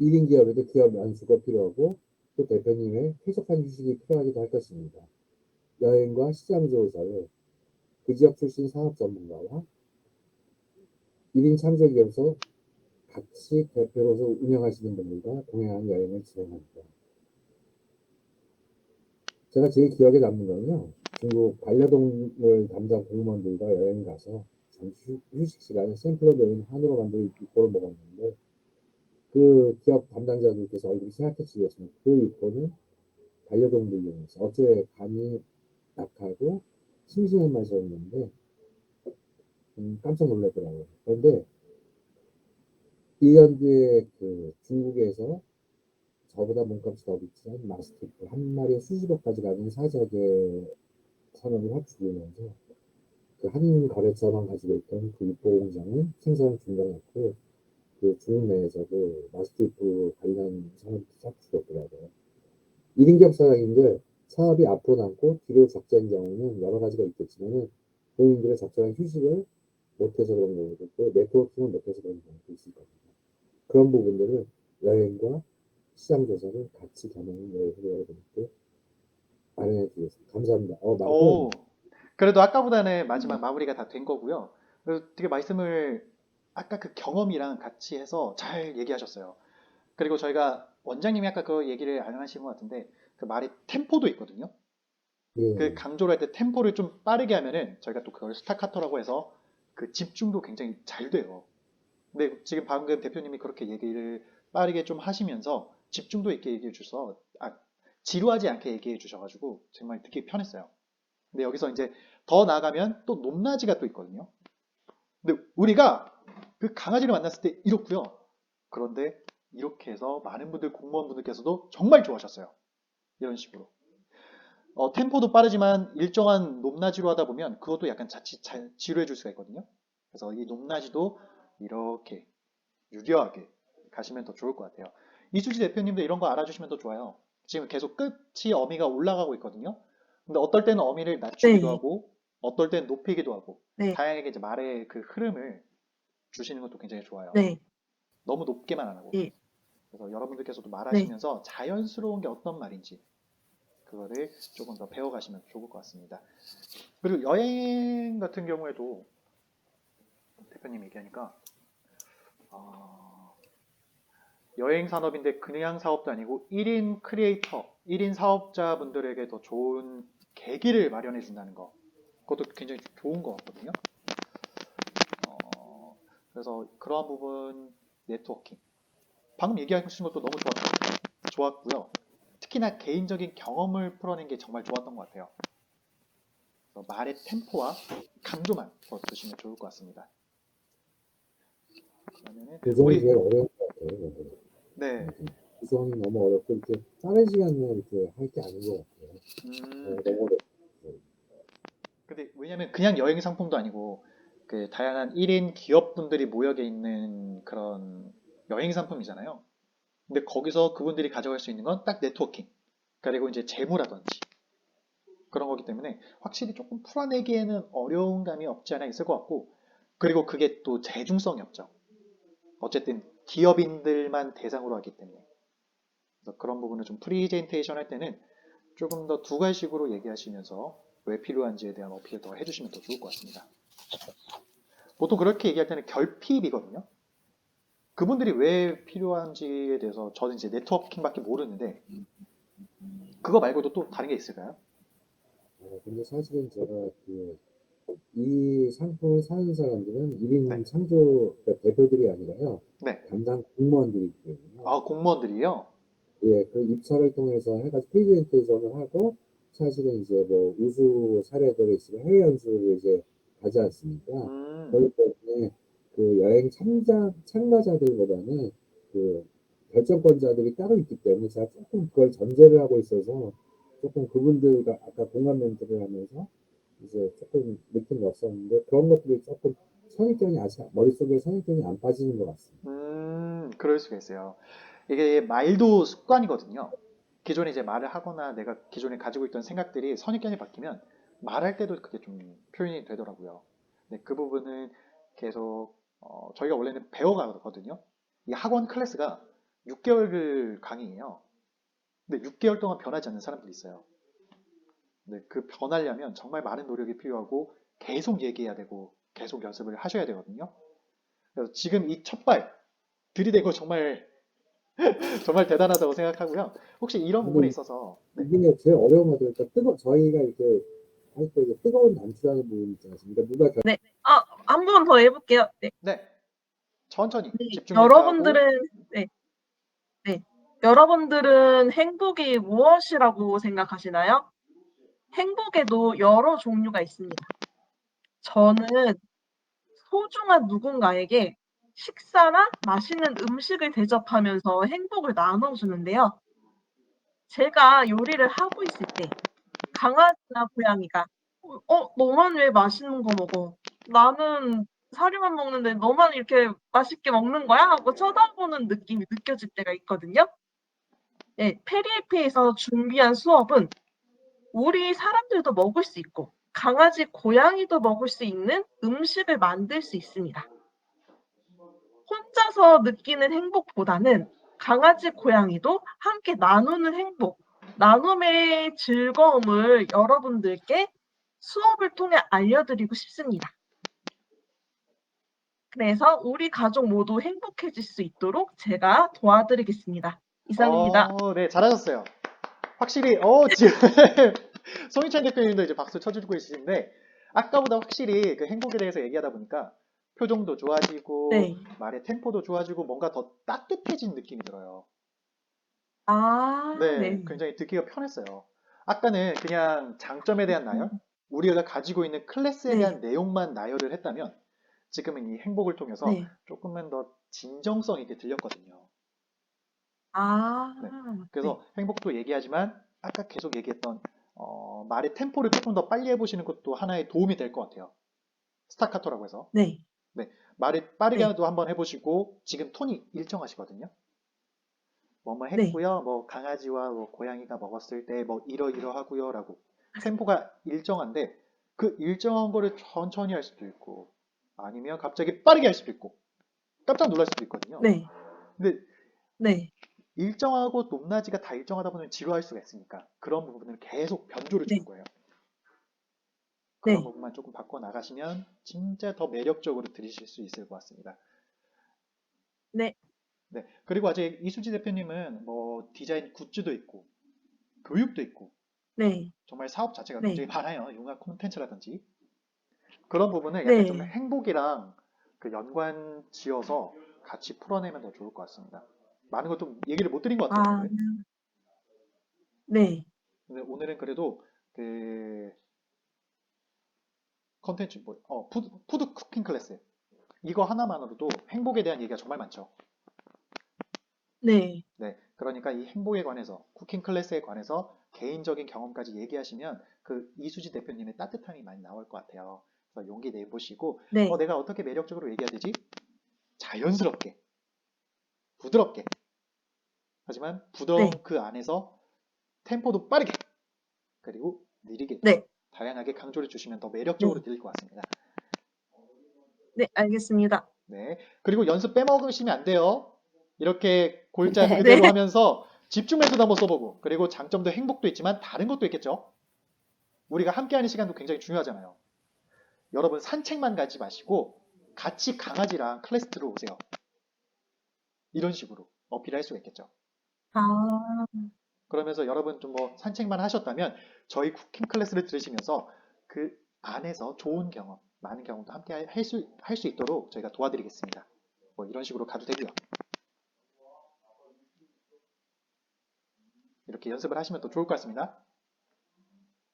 1인 기업에도 기업 연수가 필요하고, 또 대표님의 쾌적한 휴식이 필요하기도 할 것입니다. 여행과 시장 조사를 그 지역 출신 사업 전문가와 1인 창조기업에서 같이 대표로서 운영하시는 분들과 동행한 여행을 진행합니다. 제가 제일 기억에 남는 거는요. 중국 반려동물 담당 공무원들과 여행 가서 잠시 휴식 시간에 샘플로 넣은 한우로 만든 육포를 먹었는데 그 기업 담당자들께서 얼굴이 새하얗게지셨습니다. 그 육포는 반려동물 이용해서 어째 간이 약하고 싱싱한 맛이었는데 깜짝 놀랐더라고요. 그런데 1년 뒤에 그 중국에서 저보다 몸값이 더 비싼 마스티프 한 마리에 수십억까지 가는 사자계 산업이 확 죽으면서 그 한인 거래처만 가지고 있던 그 육포 공장은 생산을 중단했고 그 중국 내에서도 마스티프 관련 산업이 싹 죽었더라고요. 1인 기업 사장인데 사업이 앞으로 남고 뒤로 적자인 경우는 여러 가지가 있겠지만 본인들의 적절한 휴식을 못해서 그런 경우도 있고 네트워킹을 못해서 그런 경우도 있을 겁니다. 그런 부분들을 여행과 시장 조사를 같이 겸하는 여행을 여러분께 마련해 드리겠습니다. 감사합니다. 오, 그래도 아까보다는 마지막 마무리가 다 된 거고요. 그리고 되게 말씀을 아까 그 경험이랑 같이 해서 잘 얘기하셨어요. 그리고 저희가 원장님이 아까 그 얘기를 안 하신 것 같은데 그 말이 템포도 있거든요. 그 예, 강조를 할 때 템포를 좀 빠르게 하면은 저희가 또 그걸 스타카토라고 해서 그 집중도 굉장히 잘 돼요. 근데 지금 방금 대표님이 그렇게 얘기를 빠르게 좀 하시면서 집중도 있게 얘기해 주셔서 지루하지 않게 얘기해 주셔가지고 정말 듣기 편했어요. 근데 여기서 이제 더 나아가면 또 높낮이가 또 있거든요. 근데 우리가 그 강아지를 만났을 때 이렇고요. 그런데 이렇게 해서 많은 분들 공무원분들께서도 정말 좋아하셨어요. 이런 식으로. 템포도 빠르지만 일정한 높낮이로 하다 보면 그것도 약간 자칫 지루해 줄 수가 있거든요. 그래서 이 높낮이도 이렇게 유려하게 가시면 더 좋을 것 같아요. 이수지 대표님도 이런 거 알아주시면 더 좋아요. 지금 계속 끝이 어미가 올라가고 있거든요. 근데 어떨 때는 어미를 낮추기도 네. 하고, 어떨 때는 높이기도 하고, 네. 다양하게 이제 말의 그 흐름을 주시는 것도 굉장히 좋아요. 네. 너무 높게만 안 하고. 예. 그래서 여러분들께서도 네. 말하시면서 자연스러운 게 어떤 말인지 그거를 조금 더 배워가시면 좋을 것 같습니다. 그리고 여행 같은 경우에도 대표님 얘기하니까 여행 산업인데 그냥 사업도 아니고 1인 크리에이터, 1인 사업자분들에게 더 좋은 계기를 마련해 준다는 거. 그것도 굉장히 좋은 것 같거든요. 그래서 그러한 부분 네트워킹. 방금 얘기하신 것도 너무 좋았고요. 특히나 개인적인 경험을 풀어낸 게 정말 좋았던 것 같아요. 그래서 말의 템포와 강조만 더 쓰시면 좋을 것 같습니다. 그러면은 구성이 제일 어려운 것 같아요. 네. 구성이 너무 어렵고 이렇게 빠른 시간 내에 이렇게 할 게 아닌 것 같아요. 너무 어렵고. 근데 왜냐면 그냥 여행 상품도 아니고 그 다양한 1인 기업분들이 모여 있는 그런 여행 상품이잖아요. 근데 거기서 그분들이 가져갈 수 있는 건 딱 네트워킹. 그리고 이제 재무라든지 그런 거기 때문에 확실히 조금 풀어내기에는 어려운 감이 없지 않아 있을 것 같고 그리고 그게 또 대중성이 없죠. 어쨌든 기업인들만 대상으로 하기 때문에 그래서 그런 부분을 좀 프리젠테이션 할 때는 조금 더 두 가지식으로 얘기하시면서 왜 필요한지에 대한 어필을 더 해주시면 더 좋을 것 같습니다. 보통 그렇게 얘기할 때는 결핍이거든요. 그분들이 왜 필요한지에 대해서 저는 이제 네트워킹밖에 모르는데 그거 말고도 또 다른 게 있을까요? 근데 사실은 제가 이 상품을 사는 사람들은 1인 네. 창조 그러니까 대표들이 아니라요. 네. 담당 공무원들이 있거든요. 공무원들이요? 예, 그 입사를 통해서 해가지고 프리젠테이션을 하고 사실은 이제 뭐 우수 사례들이 있으면 해외 연수를 이제 가지 않습니까? 그렇기 때문에 그 여행 참가자들보다는 그 결정권자들이 따로 있기 때문에 제가 조금 그걸 전제를 하고 있어서 조금 그분들과 아까 공감 멘트를 하면서 이제 조금 느낀 게 없었는데 그런 것들이 조금 선입견이 아직 머릿속에 선입견이 안 빠지는 것 같습니다. 그럴 수가 있어요. 이게 말도 습관이거든요. 기존에 이제 말을 하거나 내가 기존에 가지고 있던 생각들이 선입견이 바뀌면 말할 때도 그게 좀 표현이 되더라고요. 네, 그 부분은 계속 저희가 원래는 배워가거든요. 이 학원 클래스가 6개월 강의예요. 근데 6개월 동안 변하지 않는 사람들이 있어요. 근데 그 변하려면 정말 많은 노력이 필요하고 계속 얘기해야 되고 계속 연습을 하셔야 되거든요. 그래서 지금 이 첫발 들이대고 정말 정말 대단하다고 생각하고요. 혹시 이런 부분에 있어서 네. 이게 제일 어려운 것 같아요. 저희가 이렇게 할 때 뜨거운 단추라는 부분이 있지 않습니까? 누가 한 번 더 해볼게요. 네. 네. 천천히 네, 집중해서 하고 여러분들은 행복이 무엇이라고 생각하시나요? 행복에도 여러 종류가 있습니다. 저는 소중한 누군가에게 식사나 맛있는 음식을 대접하면서 행복을 나눠주는데요. 제가 요리를 하고 있을 때 강아지나 고양이가 너만 왜 맛있는 거 먹어? 나는 사료만 먹는데 너만 이렇게 맛있게 먹는 거야? 하고 쳐다보는 느낌이 느껴질 때가 있거든요. 네, 페리에피에서 준비한 수업은 우리 사람들도 먹을 수 있고 강아지, 고양이도 먹을 수 있는 음식을 만들 수 있습니다. 혼자서 느끼는 행복보다는 강아지, 고양이도 함께 나누는 행복, 나눔의 즐거움을 여러분들께 수업을 통해 알려드리고 싶습니다. 그래서 우리 가족 모두 행복해질 수 있도록 제가 도와드리겠습니다. 이상입니다. 네, 잘하셨어요. 확실히 지금 송희찬 대표님도 이제 박수 쳐주고 계시는데 아까보다 확실히 그 행복에 대해서 얘기하다 보니까 표정도 좋아지고 네. 말의 템포도 좋아지고 뭔가 더 따뜻해진 느낌이 들어요. 네. 네, 굉장히 듣기가 편했어요. 아까는 그냥 장점에 대한 나열, 우리가 가지고 있는 클래스에 네. 대한 내용만 나열을 했다면 지금은 이 행복을 통해서 네. 조금만 더 진정성 있게 들렸거든요. 네. 네. 그래서 행복도 얘기하지만 아까 계속 얘기했던 말의 템포를 조금 더 빨리 해보시는 것도 하나의 도움이 될 것 같아요. 스타카토라고 해서. 네. 네. 말을 빠르게 네. 도 한번 해보시고 지금 톤이 일정하시거든요. 뭐뭐 네. 했고요. 뭐 강아지와 뭐 고양이가 먹었을 때 뭐 이러이러하고요 라고 템포가 일정한데 그 일정한 거를 천천히 할 수도 있고 아니면 갑자기 빠르게 할 수도 있고 깜짝 놀랄 수도 있거든요. 네. 근데 네. 일정하고 높낮이가 다 일정하다 보면 지루할 수가 있으니까 그런 부분을 계속 변조를 주는 네. 거예요. 그런 네. 부분만 조금 바꿔 나가시면 진짜 더 매력적으로 들으실 수 있을 것 같습니다. 네. 네. 그리고 아직 이수지 대표님은 뭐 디자인 굿즈도 있고 교육도 있고 네. 정말 사업 자체가 네. 굉장히 많아요. 융합 콘텐츠라든지 그런 부분을 약간 좀 네. 행복이랑 그 연관 지어서 같이 풀어내면 더 좋을 것 같습니다. 많은 걸 좀 얘기를 못 드린 것 같아요, 아, 오늘은. 네. 근데 오늘은 그래도 그 컨텐츠 푸드 쿠킹 클래스 이거 하나만으로도 행복에 대한 얘기가 정말 많죠. 네. 네, 그러니까 이 행복에 관해서 쿠킹 클래스에 관해서 개인적인 경험까지 얘기하시면 그 이수지 대표님의 따뜻함이 많이 나올 것 같아요. 그래서 용기 내보시고 네. 내가 어떻게 매력적으로 얘기해야 되지? 자연스럽게, 부드럽게. 하지만 부드러운 네. 그 안에서 템포도 빠르게 그리고 느리게 네. 다양하게 강조를 주시면 더 네. 매력적으로 들릴 것 같습니다. 네, 알겠습니다. 네, 그리고 연습 빼먹으시면 안 돼요. 이렇게 골자 네. 그대로 네. 하면서 집중 메소드 한번 써보고 그리고 장점도 행복도 있지만 다른 것도 있겠죠. 우리가 함께하는 시간도 굉장히 중요하잖아요. 여러분 산책만 가지 마시고 같이 강아지랑 클래스 들어오세요. 이런 식으로 어필할 수가 있겠죠. 아, 그러면서 여러분 좀 뭐 산책만 하셨다면 저희 쿠킹 클래스를 들으시면서 그 안에서 좋은 경험, 많은 경험도 함께 할 수 있도록 저희가 도와드리겠습니다. 뭐 이런 식으로 가도 되고요. 이렇게 연습을 하시면 또 좋을 것 같습니다.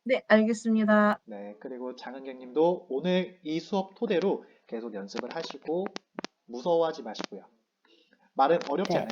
네, 알겠습니다. 네, 그리고 장은경님도 오늘 이 수업 토대로 계속 연습을 하시고 무서워하지 마시고요. 말은 어렵지 네. 않아요.